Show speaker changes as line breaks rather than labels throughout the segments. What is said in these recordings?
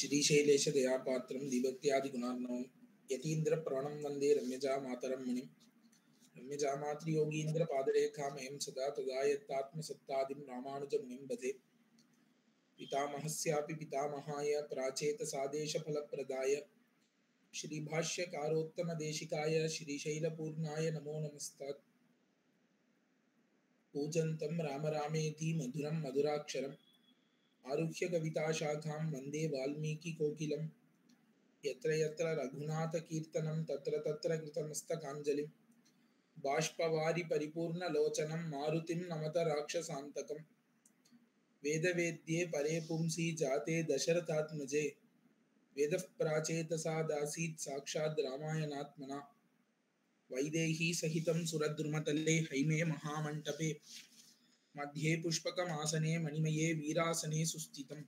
श्रीशैलेश दयापात्रं दिभक्त्यादिगुणार्णवं यतीन्द्रप्रणं वन्दे रम्यजा मातरं मुनिं रम्यजा मातृयोगीन्द्रपादरेखामयं सदा तदायत्तात्मसत्तादिं रामानुजमुनिं भजे। पितामहस्यापि पितामहाय प्राचेतसादेशफलप्रदाय श्रीभाष्यकारोत्तमदेशिकाय श्रीशैलपूर्णाय नमो नमस्तात्। पूजन्तं राम रामेति मधुरं मधुराक्षरम् आरुह्य कविताशाखां वन्दे वाल्मीकिकोकिलं यत्र यत्र रघुनाथकीर्तनं तत्र तत्र कृतमस्तकाञ्जलिं बाष्पवारि परिपूर्णलोचनं मारुतिं नमत राक्षसान्तकम्। वेदवेद्ये परे पुंसि जाते दशरथात्मजे वेदः प्राचेतसादासीत् साक्षात् रामायणात्मना। वैदेही सहितं सुरद्रुमतले हैमे महामण्टपे मध्ये पुष्पकमासने मणिमये वीरासने सुस्थितम्।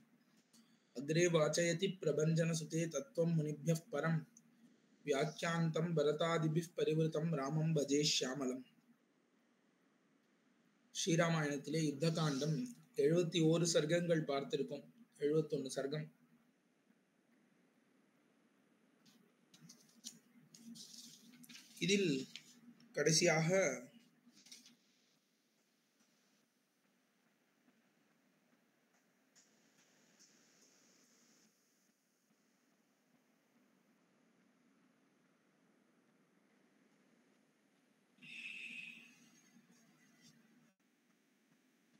अग्रे वाचयति प्रभञ्जनसुते तत्त्वं मुनिभ्यः परं व्याख्यान्तं भरतादिभिः परिवृतं रामं भजे श्यामलम्। ஸ்ரீராமாயணத்திலே யுத்த காண்டம் 71 சர்க்கங்கள் பார்த்திருக்கோம். 71 சர்க்கம். இதில் கடைசியாக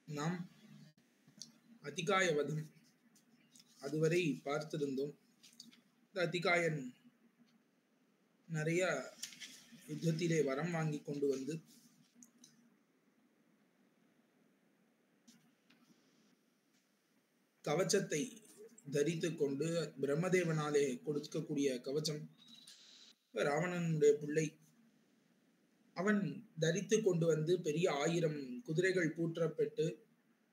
நாம் அதிகாய வதம் அதுவரை பார்த்திருந்தோம். இந்த அதிகாயன் நிறைய யுத்தத்திலே வரம் வாங்கி கொண்டு வந்து கவச்சத்தை தரித்து கொண்டு பிரம்மதேவனாலே கொடுக்கக்கூடிய கவச்சம் ராவணனுடைய பிள்ளை அவன் தரித்து கொண்டு வந்து பெரிய 1000 குதிரைகள் பூற்றப்பட்டு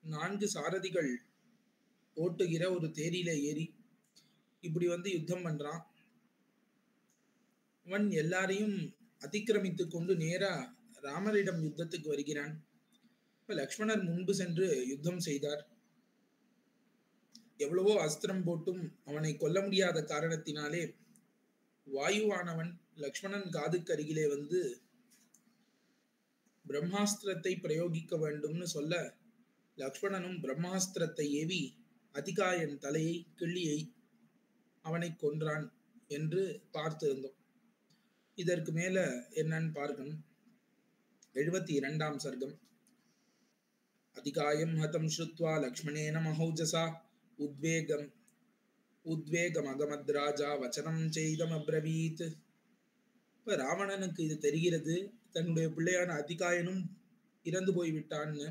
4 சாரதிகள் ஓட்டுகிற ஒரு தேரில ஏறி இப்படி வந்து யுத்தம் பண்றான். அவன் எல்லாரையும் அதிக்கிரமித்து கொண்டு நேரா ராமரிடம் யுத்தத்துக்கு வருகிறான். இப்ப லக்ஷ்மணர் முன்பு சென்று யுத்தம் செய்தார். எவ்வளவோ அஸ்திரம் போட்டும் அவனை கொல்ல முடியாத காரணத்தினாலே வாயுவானவன் லக்ஷ்மணன் காதுக்கு அருகிலே வந்து பிரம்மாஸ்திரத்தை பிரயோகிக்க வேண்டும்னு சொல்ல லக்ஷ்மணனும் பிரம்மாஸ்திரத்தை ஏவி அதிகாயன் தலையை கிள்ளியை அவனை கொன்றான் என்று பார்த்திருந்தோம். இதற்கு மேல என்னன்னு பார்க்கணும். 72ஆம் சர்க்கம். அதிகாயம் ஹதம் ஸ்ருத்வா லக்ஷ்மணேன மஹௌஜசா உத்வேகம் அகமத்ராஜா வச்சனம் செய்தம் அப்ரவீத். இப்ப ராவணனுக்கு இது தெரிகிறது, தன்னுடைய பிள்ளையான அதிகாயனும் இறந்து போய்விட்டான்னு.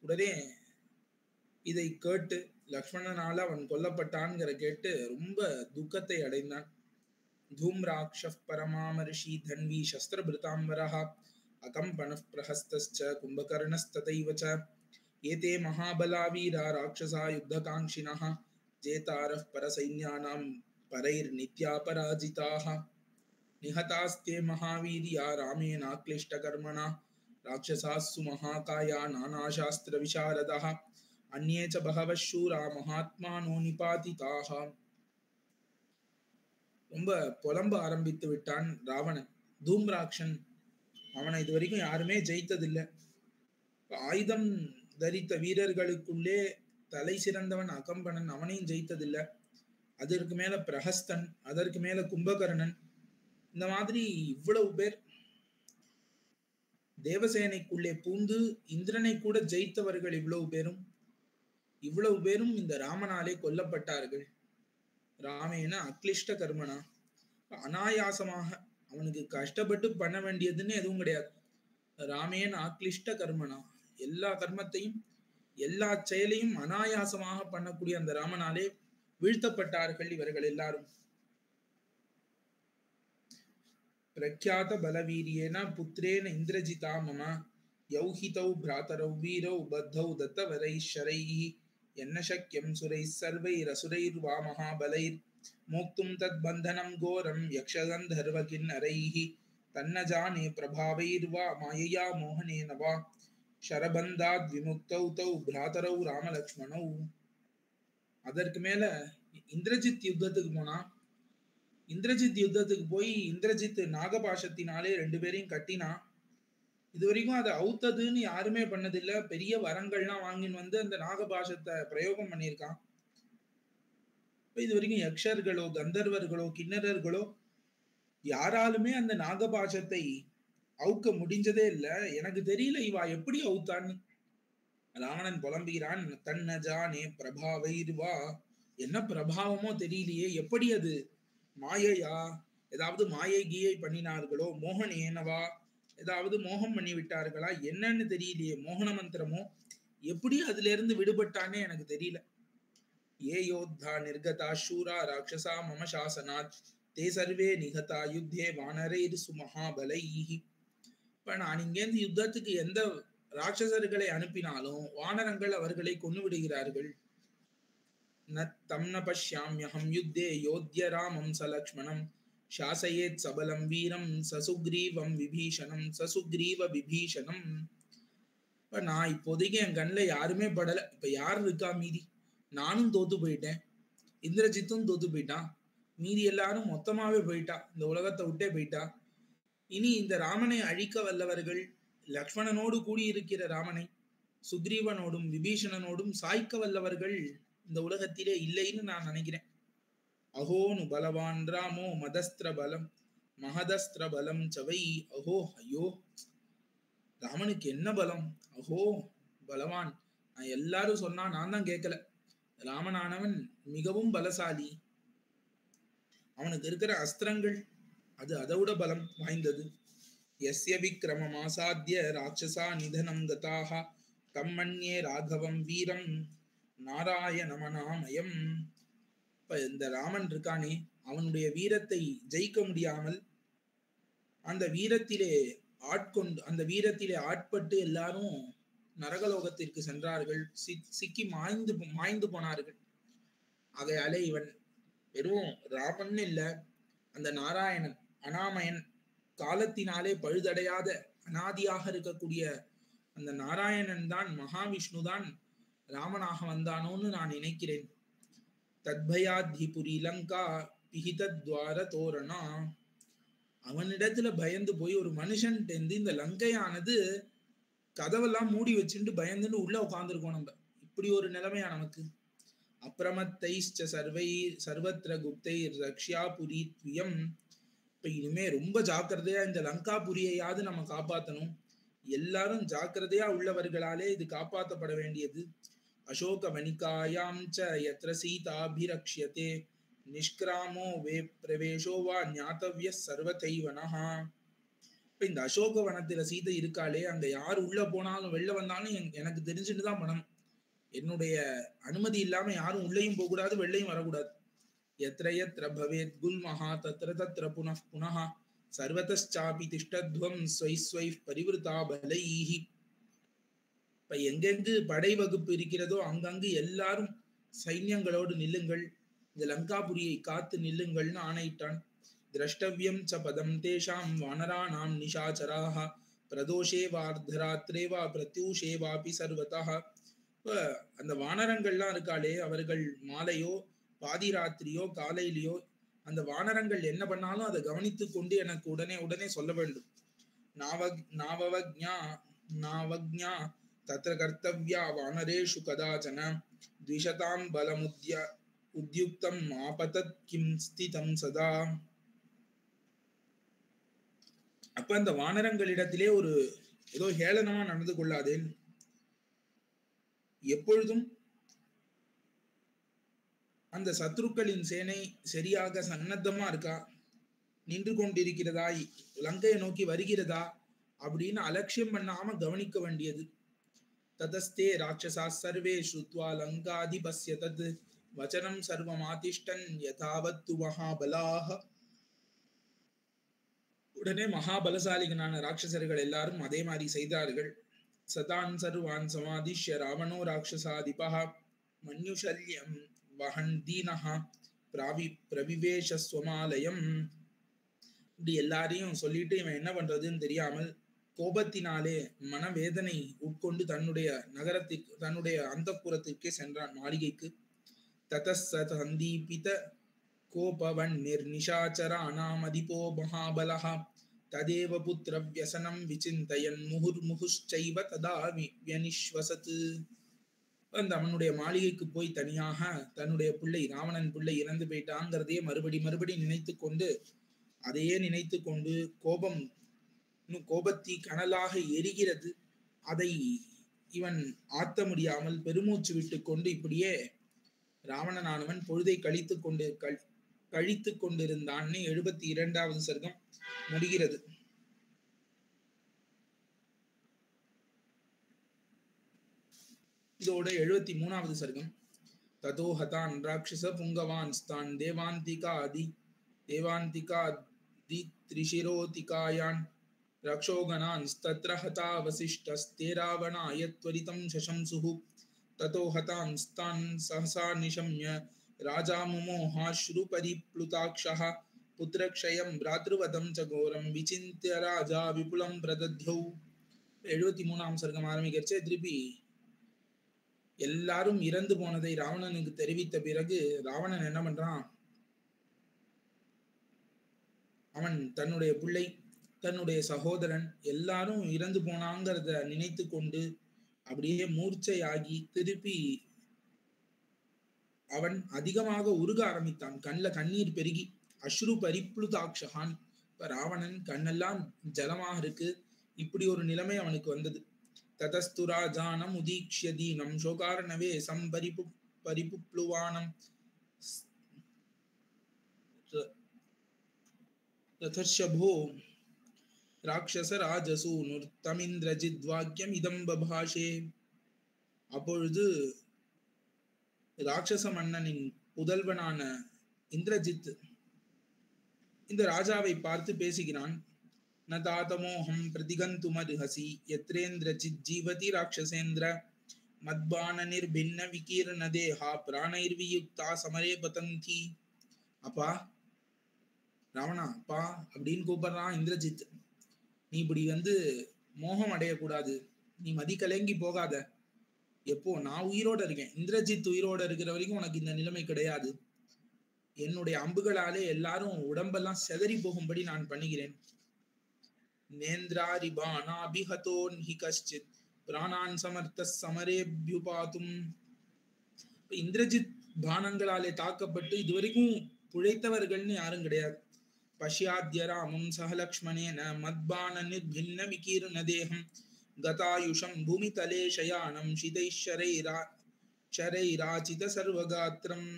உடனே இதை கேட்டு லக்ஷ்மணனால அவன் கொல்லப்பட்டான்கிற கேட்டு ரொம்ப துக்கத்தை அடைந்தான். தூம்ராக்ஷ பரமாமர்ஷி தன்வி சஸ்திரபிருதாம்பரஹ அகம்பனः பிரஹஸ்தஸ்ச கும்பகர்ணஸ்ததைவ ச ஏதே மகாபலா வீரா ராட்சசா யுத்தகாங்க்ஷிணः ஜேதாரः பரசைன்யானாம் பரைர் நித்யாபராஜிதாः நிஹதாஸ்தே மகாவீர்யா ராமேனாக்லிஷ்டகர்மணா ராட்சசாஸ்ஸு மகாகாயா நானாசாஸ்திர விசாரதः அன்யே ச பஹவः சூரா மகாத்மானோ நிபாதிதாः. ரொம்ப புலம்ப ஆரம்பித்து விட்டான் ராவணன். தூம்ராக்ஷன், அவனை இது வரைக்கும் யாருமே ஜெயித்ததில்லை. ஆயுதம் தரித்த வீரர்களுக்குள்ளே தலை சிறந்தவன் அகம்பனன், அவனையும் ஜெயித்ததில்லை. அதற்கு மேல பிரஹஸ்தன், அதற்கு மேல கும்பகர்ணன், இந்த மாதிரி இவ்வளவு பேர் தேவசேனைக்குள்ளே பூந்து இந்திரனை கூட ஜெயித்தவர்கள் இவ்வளவு பேரும் இந்த ராமனாலே கொல்லப்பட்டார்கள். ராமேன அக்லிஷ்ட கர்மனா, அனாயாசமாக, அவனுக்கு கஷ்டப்பட்டு பண்ண வேண்டியதுன்னு எதுவும் கிடையாது. ராமேன அக்லிஷ்ட கர்மனா, எல்லா கர்மத்தையும் எல்லா செயலையும் அனாயாசமாக பண்ணக்கூடிய அந்த ராமனாலே வீழ்த்தப்பட்டார்கள் இவர்கள் எல்லாரும். பிரக்யாத பலவீரியேன புத்திரேன இந்திரஜிதா மம யௌஹிதௌ பிராதரௌ வீரௌ பத்தௌ தத்தவரைः ஷரைः என்ன சக்யம் சுரைः சர்வைர் அசுரைர் வா மகாபலைர் மோக்தும் தத் பந்தனம் கோரம் யக்ஷகந்தர்வ கிண்ணரைः தன்ன ஜானே பிரபாவைர் வா மாயையா மோகனேன வா ஷரபந்தாத் விமுக்தௌ தௌ பிராதரௌ ராமலக்ஷ்மணௌ. அதற்கு மேல இந்திரஜித் யுத்தத்துக்கு போனா. இந்திரஜித் யுத்தத்துக்கு போய் இந்திரஜித் நாகபாஷத்தினாலே 2 பேரையும் கட்டினா. இது வரைக்கும் அதை அவுத்ததுன்னு யாருமே பண்ணதில்லை. பெரிய வரங்கள்லாம் வாங்கின்னு வந்து அந்த நாகபாஷத்தை பிரயோகம் பண்ணியிருக்கான். இது வரைக்கும் யக்ஷர்களோ கந்தர்வர்களோ கிண்ணறர்களோ யாராலுமே அந்த நாகபாஷத்தை அவுக்க முடிஞ்சதே இல்லை. எனக்கு தெரியல இவா எப்படி அவுத்தான்னு. ராவணன் புலம்புகிறான். தன்ன ஜானே பிரபாவைர்வா, என்ன பிரபாவமோ தெரியலையே, எப்படி அது மாயையா, ஏதாவது மாயை கீயை பண்ணினார்களோ, மோகனேனவா, ஏதாவது மோகம் பண்ணி விட்டார்களா, என்னன்னு தெரியலையே, மோகன மந்திரமோ, எப்படி அதுல இருந்து விடுபட்டானே எனக்கு தெரியல. ஏ யோத்தா நிர்கதா சூரா ராட்சசா மம சாசனாத் தே சர்வே நிகதா யுத்தே வானரைர் சுமஹாபலைஹி. இப்ப நான் இங்கேருந்து யுத்தத்துக்கு எந்த ராட்சசர்களை அனுப்பினாலும் வானரங்கள் அவர்களை கொண்டு விடுகிறார்கள். தம் ந பஷ்யாம்யஹம் யுத்தே யோத்ய ராமம் சலக்ஷ்மணம் சாசயேத் சபலம் வீரம் சசுக்ரீவம் விபீஷணம் சசுக்ரீவ விபீஷணம். இப்ப நான் இப்போதைக்கு என் கண்ணில் யாருமே படல. இப்ப யார் இருக்கா மீதி? நானும் தோத்து போயிட்டேன், இந்திரஜித்தும் தோத்து போயிட்டான், மீதி எல்லாரும் மொத்தமாவே போயிட்டா, இந்த உலகத்தை விட்டே போயிட்டா. இனி இந்த ராமனை அழிக்க வல்லவர்கள், லக்ஷ்மணனோடு கூடியிருக்கிற ராமனை சுக்ரீவனோடும் விபீஷணனோடும் சாய்க்க வல்லவர்கள் இந்த உலகத்திலே இல்லைன்னு நான் நினைக்கிறேன். அஹோனு பலவான் ராமோ மதஸ்திர பலம் மகதஸ்திர பலம் சவை. அஹோ, ஐயோ, ராமனுக்கு என்ன பலம், அஹோ பலவான். நான் எல்லாரும் சொன்னா நான் தான் கேட்கல. ராமனானவன் மிகவும் பலசாலி. அவனுக்கு இருக்கிற அஸ்திரங்கள் அது அதை விட பலம் வாய்ந்தது. யஸ்ய விக்ரமம் ஆசாத்திய ராட்சசா நிதனம் கதாக கம்மன்யே ராகவம் வீரம் நாராயணமனாமயம். இப்ப இந்த ராமன் இருக்கானே, அவனுடைய வீரத்தை ஜெயிக்க முடியாமல் அந்த வீரத்திலே ஆட்பட்டு எல்லாரும் நரகலோகத்திற்கு சென்றார்கள். சிக்கி மாய்ந்து போனார்கள். ஆகையாலே இவன் வெறும் ராமன் இல்ல, அந்த நாராயணன் அனாமயன், காலத்தினாலே பழுதடையாத அனாதியாக இருக்கக்கூடிய அந்த நாராயணன் தான், மகாவிஷ்ணு தான் ராமனாக வந்தானோன்னு நான் நினைக்கிறேன். தத்பயாத்ஹிபுரி லங்கா பிஹிதத்வார தோரணா. அவனிடத்துல பயந்து போய் ஒரு மனுஷன் இந்த லங்கையானது கதவெல்லாம் மூடி வச்சுட்டு பயந்துட்டு உள்ள உட்காந்துருக்கோம் நம்ம. இப்படி ஒரு நிலைமையா நமக்கு. அப்ரமத்தைஷ்ச சர்வத்திர குப்தை ரக்ஷா புரி துயம். இப்ப இனிமே ரொம்ப ஜாக்கிரதையா இந்த லங்காபுரியையாவது நம்ம காப்பாற்றணும். எல்லாரும் ஜாக்கிரதையா உள்ளவர்களாலே இது காப்பாற்றப்பட வேண்டியது. அசோக வனிகாயாம் ச யத்ர சீதாபிரக்ஷ்யதே நிஷ்கிராமோ வே பிரவேசோ வா ஞாத்தவ்ய சர்வதைவனஹா. இப்ப இந்த அசோக வனத்துல சீதை இருக்காளே, அங்க யார் உள்ள போனாலும் வெளில வந்தாலும் எனக்கு தெரிஞ்சுட்டு தான் பண்ணணும். என்னுடைய அனுமதி இல்லாம யாரும் உள்ளேயும் போக கூடாது, வெளிலையும் வரக்கூடாது. எத்திர எத்திர பவேத் குல்மஹா தத்ர தத்ர புனః புனஹ சர்வதச்சாபி திஷ்டத்வம் ஸ்வை ஸ்வை பரிவிருதா பலைஹி. இப்ப எங்கெங்கு படை வகுப்பு இருக்கிறதோ அங்கங்கு எல்லாரும் சைன்யங்களோடு நில்லுங்கள், இந்த லங்காபுரியை காத்து நில்லுங்கள்னு ஆணையிட்டான். திரஷ்டவியம் ச பதம் தேஷாம் வானராணாம் நிஷாச்சராஹ பிரதோஷே வார்த்தராத்ரே வா பிரத்யூஷே வாபி சர்வதா. இப்ப அந்த வானரங்கள்லாம் இருக்காளே, அவர்கள் மாலையோ பாதி ராத்திரியோ காலையிலையோ அந்த வானரங்கள் என்ன பண்ணாலும் அதை கவனித்து கொண்டு எனக்கு உடனே சொல்ல வேண்டும். நாவக்ஞா தத்ர கர்த்தவ்யா வானரேஷு கதாச்சன த்விஷதாம் உத்யுக்தம் ஆபதத் கிம் ஸ்திதம் சதா. அப்ப அந்த வானரங்களிடத்திலே ஒரு ஏதோ ஹேளனமா நடந்து கொள்ளாதேன். எப்பொழுதும் அந்த சத்ருக்களின் சேனை சரியாக சன்னத்தமா இருக்கா, நின்று கொண்டிருக்கிறதா, லங்கையை நோக்கி வருகிறதா அப்படின்னு அலட்சியம் பண்ணாம கவனிக்க வேண்டியது. ததஸ்தே ராட்சசா சர்வே ஸ்ருத்வா லங்காதிபஸ்ய தத் வச்சனம் சர்வம் ஆதிஷ்டன் யதாவத்து மகாபலாக. உடனே மகாபலசாலிகளான ராட்சசர்கள் எல்லாரும் அதே மாதிரி செய்தார்கள். சதான் சர்வான் சமாதிஷ்ய ராவணோ ராட்சசாதிபஹ மன்யுஷல்யம் வஹன் தீனஹ பிரவிவேஷ ஸ்வமாலயம். இப்படி எல்லாரையும் சொல்லிட்டு இவன் என்ன பண்றதுன்னு தெரியாமல் கோபத்தினாலே மனவேதனை உட்கொண்டு தன்னுடைய நகரத்திற்கு, தன்னுடைய அந்தப்புறத்திற்கே சென்றான், மாளிகைக்கு. ततः सन्दीपित कोपवह्निर्निशाचराणामधिपो महाबलः तदेव पुत्रव्यसनं विचिन्तयन् मुहुर्मुहुश्चैव तदा व्यनिश्वसत्. அந்த அவனுடைய மாளிகைக்கு போய் தனியாக தன்னுடைய பிள்ளை ராவணன் பிள்ளை இறந்து போயிட்டாங்கிறதையே மறுபடி நினைத்து கொண்டு அதையே நினைத்து கொண்டு கோபத்தி கனலாக எரிகிறது. அதை இவன் ஆத்த முடியாமல் பெருமூச்சு விட்டு கொண்டு இப்படியே ராவணனானவன் பொழுதை கழித்து கொண்டிருந்தான்னு 72வது சர்க்கம் முடிகிறது. இதோட 73வது சர்க்கம். ததோ ஹதான் ராட்சச புங்கவான் ஸ்தான் தேவாந்திகாதி திரிஷிரோதிகாயான் ரக்ஷோகணான் தத்ர ஹதா வசிஷ்டஸ்தே ராவணாய த்வரிதம் சசம்சுஹு. ததோ ஹதான் ஸ்தான் சஹசா நிஷம்ய ராஜா முமோஹாஸ்ரு பரிப்ளுதாக்ஷஹ புத்திரக்ஷயம் பிராத்ருவதம் ச கோரம் விசிந்திய ராஜா விபுலம் பிரதத்யௌ. 73ஆம் சர்க்கம் ஆரம்பிக்கிறச்சே திருப்பி எல்லாரும் இறந்து போனதை ராவணனுக்கு தெரிவித்த பிறகு ராவணன் என்ன பண்றான், அவன் தன்னுடைய பிள்ளை தன்னுடைய சகோதரன் எல்லாரும் இறந்து போனாங்கிறத நினைத்து கொண்டு அப்படியே மூர்ச்சையாகி திருப்பி அவன் அதிகமாக உருக ஆரம்பித்தான். கண்ணில் கண்ணீர் பெருகி அஸ்ரு பரிப்ளுதாக்ஷகான். இப்ப ராவணன் கண்ணெல்லாம் ஜலமாக இருக்கு. இப்படி ஒரு நிலைமை அவனுக்கு வந்தது. ததஸ்து ராஜானம் உதீக்ஷ்ய தீனம் சோகார்ணவே பரிபுப்ளுவானம் ரதர்ஷபோ ராட்சச ராஜசூனுர் தமிந்திரஜித் வாக்கியம் இதம் பபாஷே. அப்பொழுது ராட்சச மன்னனின் புதல்வனான இந்திரஜித் இந்த ராஜாவை பார்த்து பேசுகிறான். நதாதமோஹம் பிரதிகந்துமர்ஹசி யத்ரேந்திரஜித் ஜீவதி ராட்சசேந்திர மத்பான நிர்பின்ன விகீர்ண தேஹா பிராணைர்வியுக்தா சமரே பதந்தி. அப்பா ராவணா அப்பா அப்படின்னு கூப்பிடுறான் இந்திரஜித். நீ இப்படி மோகம் அடையக்கூடாது, நீ மதி கலங்கி போகாத. எப்போ நான் உயிரோட இருக்கேன், இந்திரஜித் உயிரோட இருக்கிற வரைக்கும் உனக்கு இந்த நிலைமை கிடையாது. என்னுடைய அம்புகளாலே எல்லாரும் உடம்பெல்லாம் செதறி போகும்படி நான் பண்ணுகிறேன். நேந்திராரிபானாபிஹதோன்ஹி கஷ்சித் பிராணான் சமர்த்த சமரேப்யுபாதும். இந்திரஜித் பானங்களாலே தாக்கப்பட்டு இதுவரைக்கும் புழைத்தவர்கள்னு யாரும் கிடையாது. பஷ்யாத்ய ராமம் சஹலக்ஷ்மணேன மத்பான நிர்பின்ன விகீர்ண தேகம் கதாயுஷம் பூமி தலே சயானம் ஷரைராச்சித சர்வகாத்திரம்.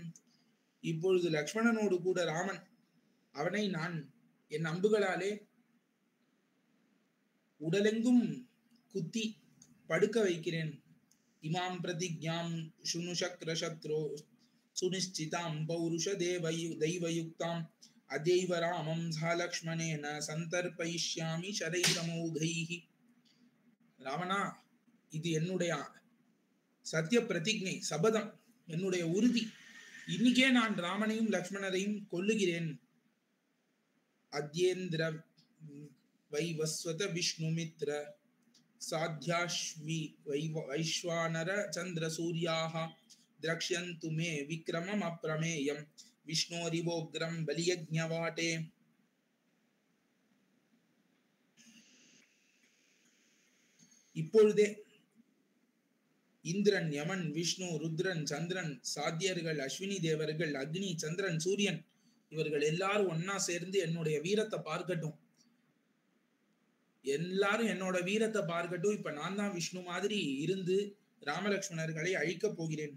இப்பொழுது லக்ஷ்மணனோடு கூட ராமன் அவனை நான் என் அம்புகளாலே உடலெங்கும் குத்தி படுக்க வைக்கிறேன். இமாம் பிரதிஜ்ஞாம் சுனுஷக்ர சத்ரோ சுனிஷ்சிதாம் பௌருஷ தெய்வயுக்தாம் அதேவ ராமம் சலக்ஷ்மணேன சந்தர்ப்பயிஷ்யாமி ஷரைரமௌகைஹி. ராவணா, இது என்னுடைய சத்திய பிரதிஜை, சபதம், என்னுடைய உறுதி. இன்னைக்கே நான் ராமனையும் லக்ஷ்மணரையும் கொல்லுகிறேன். அத்யேந்திர வைவஸ்வத விஷ்ணுமித்ர சாத்யாஸ்வி வைஸ்வானர சந்திர சூர்யாக திரக்ஷ்யந்து மே விக்ரமம் அப்ரமேயம் விஷ்ணோரிவோக்ரம் பலியஜ்ஞவாட்டே. இப்பொழுதே இந்திரன், யமன், விஷ்ணு, ருத்ரன், சந்திரன், சாத்தியர்கள், அஸ்வினி தேவர்கள், அக்னி, சந்திரன், சூரியன் இவர்கள் எல்லாரும் ஒன்னா சேர்ந்து என்னுடைய வீரத்தை பார்க்கட்டும். எல்லாரும் என்னோட வீரத்தை பார்க்கட்டும். இப்ப நான் தான் விஷ்ணு மாதிரி இருந்து ராமலக்ஷ்மணர்களை அழிக்க போகிறேன்.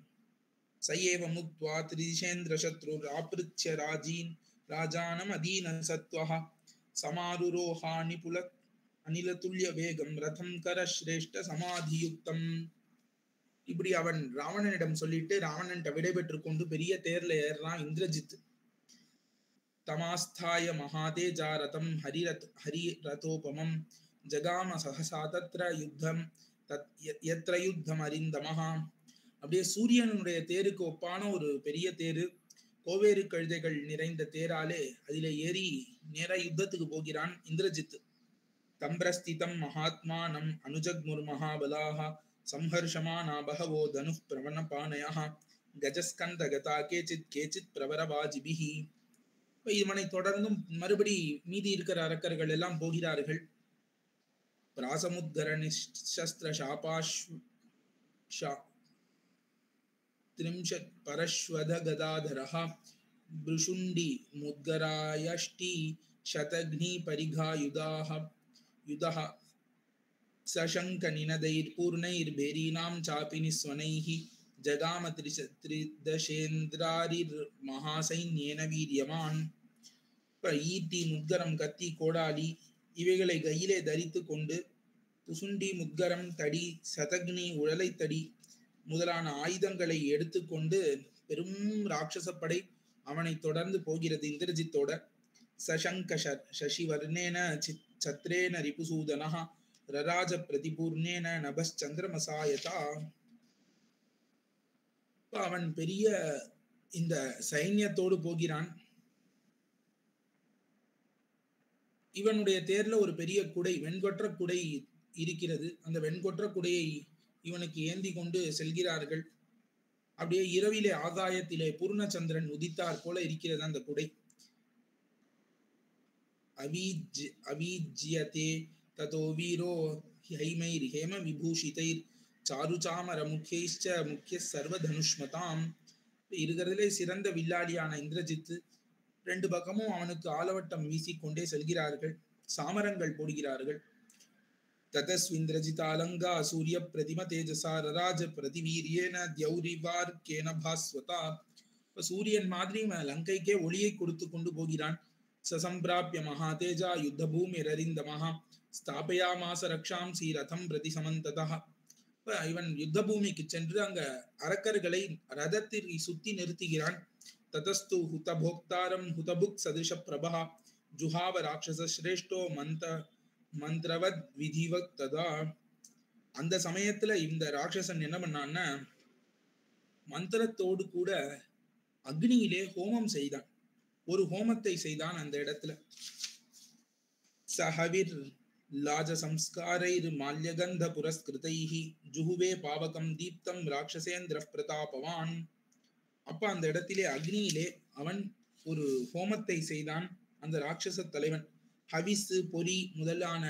சையேவ முக்த்வா திரிஷேந்திர சத்ரு ஆப்ருத்ய ராஜீன் ராஜானம் அதீன சத்வஹ சமாருரோஹானி புல அனில துல்லிய வேகம் ரதம் கர ஸ்ரேஷ்ட சமாதியுக்தம். இப்படி அவன் ராவணனிடம் சொல்லிட்டு ராவணன்ட்ட விடைபெற்று கொண்டு பெரிய தேர்ல ஏறான் இந்திரஜித். தமாஸ்தாய மகாதேஜா ரதம் ஹரிரதோபமம் ஜகாம சஹசா தத்ர யுத்தம் யத்ர யுத்தம் அரிந்தமஹா. அப்படியே சூரியனுடைய தேருக்கு ஒப்பான ஒரு பெரிய தேரு, கோவேறு கழுதைகள் நிறைந்த தேராலே அதிலே ஏறி நேர யுத்தத்துக்கு போகிறான் இந்திரஜித். தம்பிரஸ்திதம் மகாத்மானம் அனுஜக்முர் மகாபலாஹ சம்ஹர்ஷமானா பகவோ தனுப் பிரவணபானயஹ கஜஸ்கந்த கதா கேச்சித் கேச்சித் பிரபரவாஜிபிஹி. இவனை தொடர்ந்தும் மறுபடி மீதி இருக்கிற அரக்கர்கள் எல்லாம் போகிறார்கள். பிராசமுத்கர நிஷஸ்திர त्रिंशत् परश्वध गदाधरः भृशुण्डी मुद्गरायष्टि शतघ्नि परिघायुधाः युधः सशङ्कनिनदैर्पूर्णैर्भेरीनां चापि निस्वनैः जगाम त्रिदशेन्द्रारिर्महासैन्येन वीर्यवान्. ஈட்டி, முத்கரம், கத்தி, கோடாலி இவைகளை கையிலே தரித்து கொண்டு துசுண்டி, முத்கரம், தடி, சதக்னி, உழலைத்தடி முதலான ஆயுதங்களை எடுத்துக்கொண்டு பெரும் ராட்சசப்படை அவனை தொடர்ந்து போகிறது இந்திரஜித்தோட. சசங்க சசிவர்ணேன சத்ரேன ரிபுசூதனஹ ரராஜ பிரதிபூர்ணேன நபஸ்சந்திரமசாயதா. அவன் பெரிய இந்த சைன்யத்தோடு போகிறான். இவனுடைய தேர்ல ஒரு பெரிய குடை, வெண்கொற்ற குடை இருக்கிறது. அந்த வெண்கொற்ற குடையை இவனுக்கு ஏந்தி கொண்டு செல்கிறார்கள். அப்படியே இரவிலே ஆகாயத்திலே பூர்ணச்சந்திரன் உதித்தார் போல இருக்கிறது அந்த குடை. அவீஜ்யதே ததோ வீரோ ஹைமைர் ஹேம விபூஷிதைர் சாருசாமர முக்கியைச்ச முக்கிய சர்வதனுஷ்மதாம். இருக்கிறதுலே சிறந்த வில்லாளியான இந்திரஜித்து ரெண்டு பக்கமும் அவனுக்கு ஆலவட்டம் வீசிக்கொண்டே செல்கிறார்கள். சாமரங்கள் போடுகிறார்கள். ததஸ்விந்திரஜிதாலங்கா சூரிய பிரதிம தேஜசா ரராஜ பிரதிவீரியேன தியௌரிவார்க்கேன பாஸ்வதா. சூரியன் மாதிரி லங்கைக்கே ஒளியை கொடுத்து கொண்டு போகிறான். சசம்பிராப்ய மகா தேஜா யுத்த பூமி ரரிந்தமஹா ஸ்தாபயாமாச ரக்ஷாம்சி ரதம் பிரதி சமந்ததா. இவன் யுத்த பூமிக்கு சென்று அங்க அரக்கர்களை ரதத்தில் சுத்தி நிறுத்துகிறான். ததஸ்து ஹுதபோக்தாரம் ஹுதபுக் சதிருஷ பிரபா ஜுஹாவ ராட்சச சிரேஷ்டோ மந்திரவத் விதிவத் ததா. அந்த சமயத்துல இந்த ராட்சசன் என்ன பண்ணான்னா மந்திரத்தோடு கூட அக்னியிலே ஹோமம் செய்தான். ஒரு ஹோமத்தை செய்தான் அந்த இடத்துல. சஹவிர் லாஜ சம்ஸ்காரைர் மால்யகந்த புரஸ்கிருதைஹி ஜுஹுவே பாவகம் தீப்தம் ராட்சசேந்திர பிரதாபவான். அப்ப அந்த இடத்திலே அக்னியிலே அவன் ஒரு ஹோமத்தை செய்தான் அந்த ராட்சச தலைவன். ஹவிசு, பொறி முதலான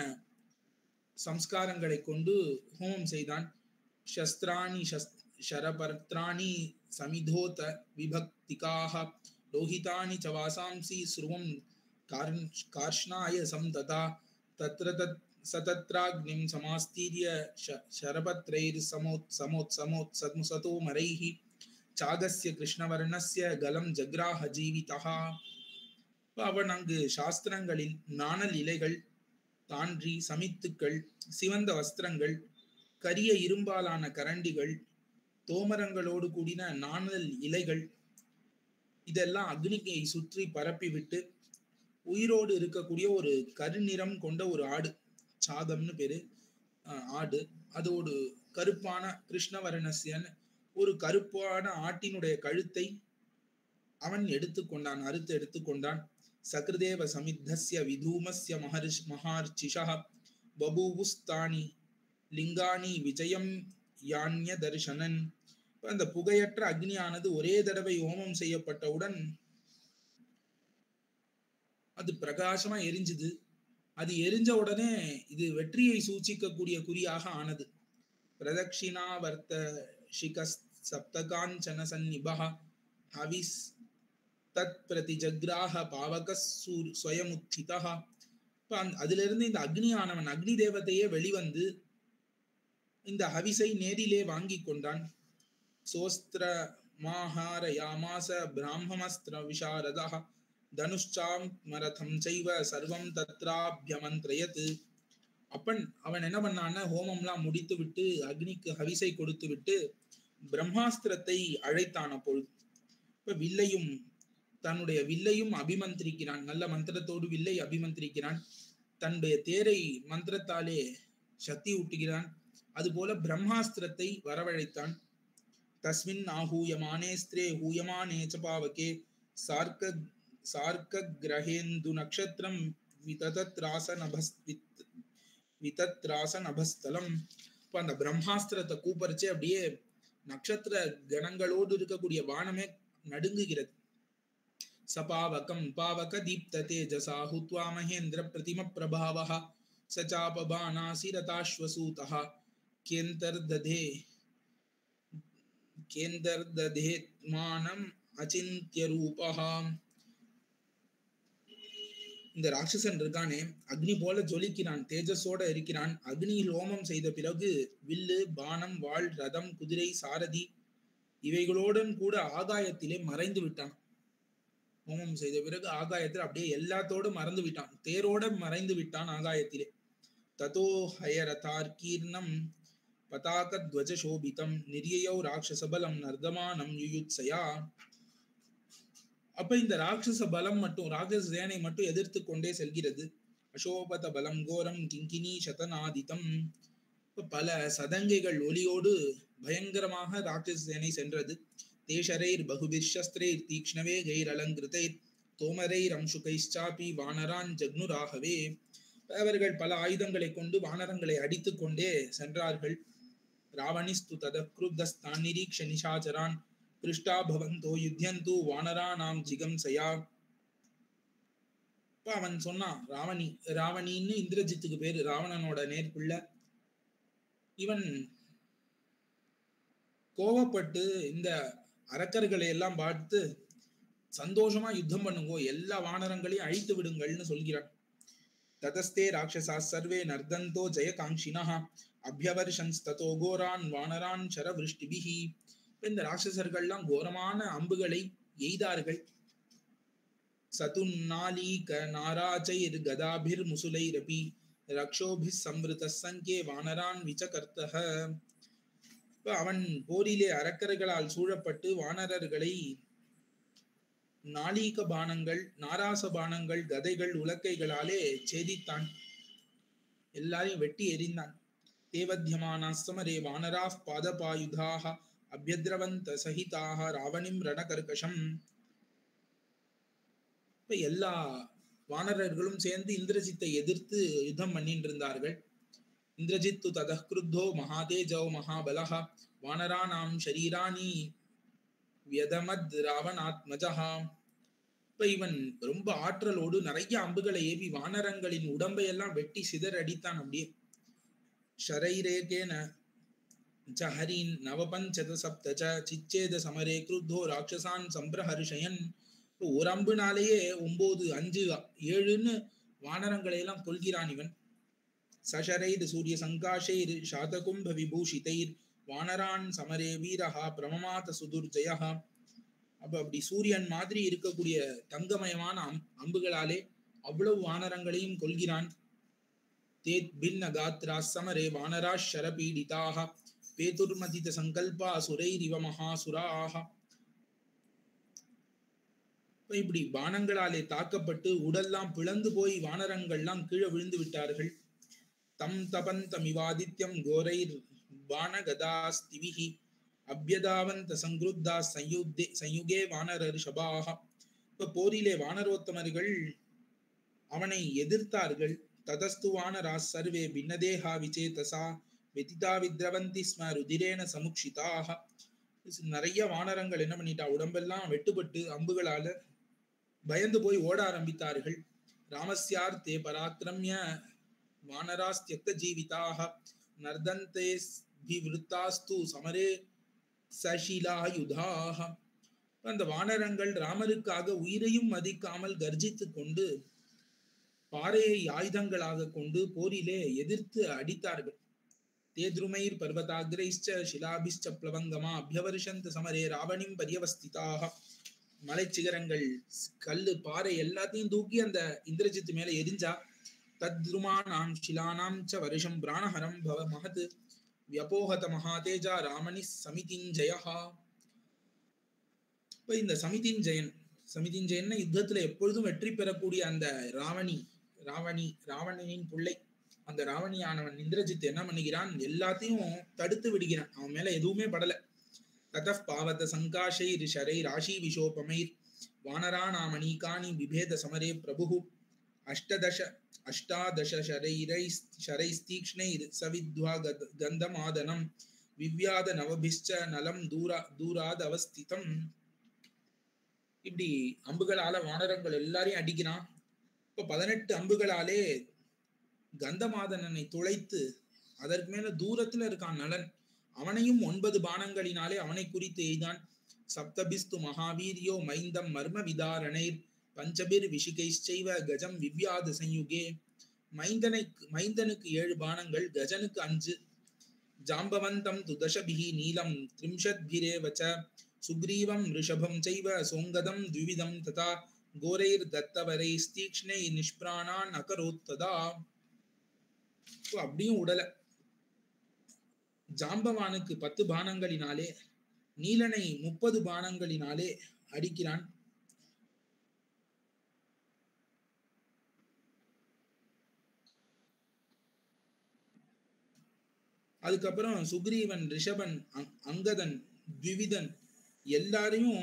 சம்ஸ்காரங்களை கொண்டு ஹோமம் செய்தான். சஸ்திராணி ஷரபர்த்ராணி சமிதோத விபக்திகாஹ லோஹிதானி சவாசாம்சி ஸ்ருவம் கார்ஷ்ணாய சம்ததா தத்ர சதத்ராக்னிம் சமாஸ்தீர்ய ஷரபத்ரைர் சமோத்சமோத்சதோமரைஹி சாகஸ்ய கிருஷ்ணவர்ணஸ்ய கலம் ஜக்ராஹ ஜீவிதா. அவன் அங்கு சாஸ்திரங்களின் நாணல் இலைகள், தான்றி, சமித்துக்கள், சிவந்த வஸ்திரங்கள், கரிய இரும்பாலான கரண்டிகள், தோமரங்களோடு கூடின நாணல் இலைகள் இதெல்லாம் அக்னியை சுற்றி பரப்பிவிட்டு உயிரோடு இருக்கக்கூடிய ஒரு கருநிறம் கொண்ட ஒரு ஆடு, சாதம்னு பேரு ஆடு, அதோடு கருப்பான கிருஷ்ணவர்ணஸ்யன் ஒரு கருப்பான ஆட்டினுடைய கழுத்தை அவன் எடுத்துக்கொண்டான், அறுத்து எடுத்துக்கொண்டான். சக்ருதேவ சமித்தஸ்ய விதூமஸ்ய மஹார்ச்சிஷா பபூவுஸ்தானி லிங்கானி விஜயம் யான்ய தர்ஷனன். அந்த புகையற்ற அக்னியானது ஒரே தடவை ஹோமம் செய்யப்பட்டவுடன் அது பிரகாசமா எரிஞ்சுது. அது எரிஞ்ச உடனே இது வெற்றியை சூச்சிக்கக்கூடிய குறியாக ஆனது. பிரதட்சிணாவர்த்த ஷிகஸ் சப்தகாஞ்சன சந்நிபஹ ஹவிஸ் தத் பிரதிஜக்ராஹ பாவகஸ் ஸ்வயமுத்திதஹ. அதுல இருந்து இந்த அக்னியானவன், அக்னி தேவதையே வெளிவந்து இந்த ஹவிஸை நேரிலே வாங்கி கொண்டான். சோஸ்திர மாஹாரயாமாச பிராமமஸ்திர விஷாரதஹ தனுஷ்சாம் மரதம் செய்வ சர்வம் தத்ராபியமந்திரயத். அப்பன் அவன் என்ன பண்ணான்னா ஹோமம்லாம் முடித்து விட்டு அக்னிக்கு ஹவிஸை கொடுத்து விட்டு பிரம்மாஸ்திரத்தை அழைத்தான். அப்பொழுது இப்ப வில்லையும் தன்னுடைய வில்லையும் அபிமந்திரிக்கிறான். நல்ல மந்திரத்தோடு வில்லை அபிமந்திரிக்கிறான். தன்னுடைய தேரை மந்திரத்தாலே சக்தி ஊட்டுகிறான். அதுபோல பிரம்மாஸ்திரத்தை வரவழைத்தான். தஸ்மின் ஆஹூயமானேஸ்திரே ஹூயமானே ச பாவகே சார்க்க கிரகேந்து நக்ஷத்திரம் விதத்ராச நபஸ்தலம். இப்ப அந்த பிரம்மாஸ்திரத்தை கூப்பரிச்சு அப்படியே நட்சத்திர கணங்களோடு இருக்கக்கூடிய வானமே நடுங்குகிறது. சபாவகம் பாவக தீப்த தேஜசா ஹுத்வா மகேந்திர பிரதிம பிரபாவஹ சச்சாப பானாசிரதாஸ்வசூதஹ கேந்தர்ததேத்மானம் அச்சிந்திய ரூபஹா. இந்த ராட்சசன் இருக்கானே அக்னி போல ஜொலிக்கிறான், தேஜஸோட இருக்கிறான். அக்னியில் ஹோமம் செய்த பிறகு வில்லு, பானம், வாள், ரதம், குதிரை, சாரதி இவைகளுடன் கூட ஆகாயத்திலே மறைந்து விட்டான். ஹோமம் செய்த பிறகு ஆகாயத்தில் அப்படியே எல்லாத்தோடு மறந்து விட்டான், தேரோட மறைந்து விட்டான் ஆகாயத்திலே. ததோ ஹயரதார்கீர்ணம் பதாகத்வஜ சோபிதம் நிரியயௌ ராட்சசபலம் நர்தமானம் யுயுத்சயா. அப்ப இந்த ராட்சச பலம் மட்டும், ராட்சச சேனை மட்டும் எதிர்த்து கொண்டே செல்கிறது. அசோபத பலம் கோரம் கிங்கினி சதநாதிதம். பல சதங்கைகள் ஒலியோடு பயங்கரமாக ராட்சச சேனை சென்றது. தேஷரைர் பகுபிர் சஸ்திரைர் தீக்ஷ்ணவேகைர் அலங்கிருதைர் தோமரைர் அம்சுகைச்சாபி வானரான் ஜக்னுராகவே. அவர்கள் பல ஆயுதங்களை கொண்டு வானரங்களை அடித்து கொண்டே சென்றார்கள். ராவணிஸ்து ததக்ருத்தஸ்தான் நிரீக்ஷ நிஷாச்சரான் கிருஷ்டா பவந்தோ யுத்யந்து வானரானாம் ஜிகம்சயா. அவன் சொன்னான், ராவணின்னு இந்திரஜித்துக்கு பேரு, ராவணனோட நேர்குள்ள. இவன் கோவப்பட்டு இந்த அரக்கர்களை எல்லாம் பார்த்து சந்தோஷமா யுத்தம் பண்ணுங்கோ, எல்லா வானரங்களையும் அழித்து விடுங்கள்னு சொல்கிறான். ததஸ்தே ராட்சசா சர்வே நர்தந்தோ ஜெயகாங்ஷினஹ அப்யவர்ஷன்ஸ்ததோ கோரான் வானரான் சரவிருஷ்டிபிஹி. இந்த ராட்சசர்கள்லாம் கோரமான அம்புகளை எய்தார்கள். சதுன்னாலீக நாராச்சைர் கதாபிர் முசுலைரபி ரக்ஷோபி சம்ருத சங்கே வானரான் விசகர்த்தஹ. அவன் போரிலே அரக்கர்களால் சூழப்பட்டு வானரர்களை நாளீக பானங்கள், நாராச பானங்கள், கதைகள், உலக்கைகளாலே சேதித்தான், எல்லாரையும் வெட்டி எறிந்தான். தேவத்யமான சமரே வானரா பாதபாயுதாக அபியத்ரவந்த சகிதாக ராவணிம் ரணகர்கஷம். இப்ப எல்லா வானரர்களும் சேர்ந்து இந்திரஜித்தை எதிர்த்து யுத்தம் பண்ணிட்டு இருந்தார்கள். இந்திரஜித்து ததக்ருத்தோ மகாதேஜோ மகாபலஹ வானரானாம் ஷரீராணி வியதமத் ராவணாத்மஜஹா. இப்ப இவன் ரொம்ப ஆற்றலோடு நிறைய அம்புகளை ஏவி வானரங்களின் உடம்பையெல்லாம் வெட்டி சிதறடித்தான். அப்படியே ஷரைரேகேன ஹரீன் நவபஞ்சத சப்தச சிச்சேத சமரே கிருத்தோ ராட்சசான் சம்பிரஹர்ஷயன். ஒரு அம்புனாலேயே 9, 5, 7ன்னு வானரங்களை எல்லாம் கொள்கிறான் இவன். சஷரைர் சூரிய சங்காஷைர் சாதகும்ப விபூஷிதைர் வானரான் சமரே வீரஹா பிரமமாத சுதுர்ஜயா. அப்படி சூரியன் மாதிரி இருக்கக்கூடிய தங்கமயமான அம்புகளாலே அவ்வளவு வானரங்களையும் கொள்கிறான். தேத் பின்ன காத்ரா சமரே வானரா ஷரபீடிதாக பேதுர்மதித சங்கல்பா சுரைரிவ மகாசுராக. இப்படி பானங்களாலே தாக்கப்பட்டு உடல்லாம் பிளந்து போய் வானரங்கள்லாம் கீழே விழுந்து விட்டார்கள். தம் தபந்தமிவாதித்யம் கோரைர் வானகதாஸ்திவிஹி அப்யதாவந்த சங்கிருத்தா சயுகே வானரர் ஷபாக. இப்ப போரிலே வானரோத்தமர்கள் அவனை எதிர்த்தார்கள். ததஸ்து வானரா சர்வே பின்னதேஹா விசேதசா வெதிதா வித்ரவந்தி ஸ்ம ருதிரேன சமுக்ஷிதாக. நிறைய வானரங்கள் என்ன பண்ணிட்டா, உடம்பெல்லாம் வெட்டுப்பட்டு அம்புகளால பயந்து போய் ஓட ஆரம்பித்தார்கள். ராமஸ்யார்த்தே பராக்கிரமிய வானராஸ்த்யக்த ஜீவிதாக நர்தந்தே விவருத்தாஸ்து சமரே சஷிலாயுதாக. அந்த வானரங்கள் ராமருக்காக உயிரையும் மதிக்காமல் கர்ஜித்து கொண்டு பாறையை ஆயுதங்களாக கொண்டு போரிலே எதிர்த்து அடித்தார்கள். தேத்ருமைர் பர்வதாகிரைச்ச ஷிலாபிச்ச பிளவங்கமா அபியவர்ஷந்த சமரே ராவணிம் பரியவஸ்திதாக. மலை சிகரங்கள், கல்லு, பாறை எல்லாத்தையும் தூக்கி அந்த இந்திரஜித்து மேல எரிஞ்சா. தத்ருமானாம் ஷிலானாம் ச வருஷம் பிராணஹரம் பவ மகத் வியபோகத மகாதேஜா ராமணி சமிதிஞ்சயா. இப்ப இந்த சமிதிஞ்சயன் யுத்தத்துல எப்பொழுதும் வெற்றி பெறக்கூடிய அந்த ராவணனின் பிள்ளை, அந்த ராவணியானவன் இந்திரஜித் என்ன பண்ணுகிறான், எல்லாத்தையும் தடுத்து விடுகிறான். அவன் மேல எதுவுமே படல. ததஃ பாவத சங்காஷைர் ஷரைர் ராஷி விஷோபமைர் வானராணாமணீகானி விபேத சமரே பிரபு அஷ்டாதச ஷரைஸ்தீக்ஷ்ணைர் சவித்வா கந்தமாதனம் விவ்யாத நவபிஷ்ச நலம் தூராத் அவஸ்திதம். இப்படி அம்புகளால வானரங்கள் எல்லாரையும் அடிக்கிறான். இப்ப 18 அம்புகளாலே கந்தமாதனனை துளைத்து அதற்கு மேல தூரத்துல இருக்கான் நலன், அவனையும் 9 பானங்களினாலே அவனை குறித்து எய்தான். சப்தபிஸ்து மகாவீரியோ மைந்தம் மர்ம விதாரணைர் பஞ்சபிர் விஷிகைச்சைவ கஜம் விவ்யாத சயுகே. மைந்தனுக்கு 7 பானங்கள், கஜனுக்கு 5. ஜாம்பவந்தம் து தசபிஹி நீலம் த்ரிம்ஷத்பிரேவச சுக்ரீவம் ரிஷபம் சைவ சோங்கதம் த்விவிதம் ததா கோரைர் தத்தவரை ஸ்தீக்ஷ்ணை நிஷ்பிராணான் அகரோத்ததா. அப்படியும் உடல. ஜாம்பவானுக்கு 10 பானங்களினாலே, நீலனை 30 பானங்களினாலே அடிக்கிறான். அதுக்கப்புறம் சுக்ரீவன், ரிஷபன், அங்கதன், த்விவிதன் எல்லாரையும்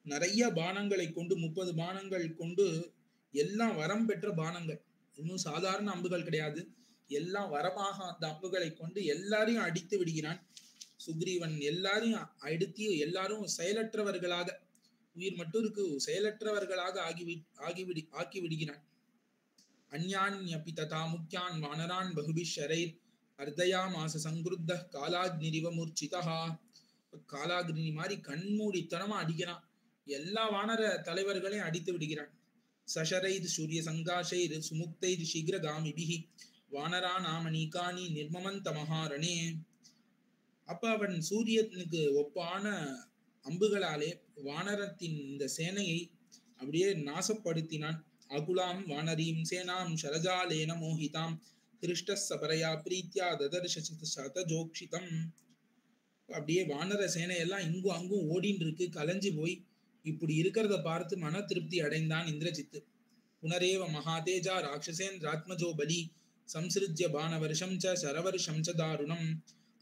நிறைய பானங்களை கொண்டு 30 பானங்கள் கொண்டு, எல்லாம் வரம் பெற்ற பானங்கள், இன்னும் சாதாரண அம்புகள் கிடையாது, எல்லாம் வரமாக அந்த அம்புகளை கொண்டு எல்லாரையும் அடித்து விடுகிறான். சுக்ரீவன் எல்லாரையும் அடித்து எல்லாரும் செயலற்றவர்களாக, உயிர் மட்டும் இருக்கு, செயலற்றவர்களாக ஆக்கி விடுகிறான். அந்யான்யபி ததா முக்கியான் வானரான் பகுபிஷரைர் அர்த்தயாமாச சங்குருத்த காலாக்னிரிவ மூர்ச்சிதா. காலாக்னி மாதிரி கண்மூடித்தனமா அடிக்கிறான். எல்லா வானர தலைவர்களையும் அடித்து விடுகிறான். சஷரைது சூரிய சங்காஷைர் சுமுக்தைது சீக்கிரகாமிபிஹி வானரா நாமனீகானி நிர்மமந்த மகாரணே. அப்ப அவன் சூரியனுக்கு ஒப்பான அம்புகளாலே வானரத்தின் இந்த சேனையை அப்படியே நாசப்படுத்தினான். அகுலாம் வானரீம் சேனாம் ஷரஜாலேன மோகிதாம் கிருஷ்டசபரையா பிரீத்யா ததர்ஷ சதஜோக்ஷிதம். அப்படியே வானர சேனையெல்லாம் இங்கும் அங்கும் ஓடின்னு இருக்கு, கலைஞ்சு போய். இப்படி இருக்கிறத பார்த்து மன திருப்தி அடைந்தான் இந்திரஜித்து. புனரேவ மகாதேஜா ராட்சசேந்திராத்மஜோ பலி சம்சிருஜ்ய பானவர்ஷம் ச சரவர்ஷம் ச தாருணம்.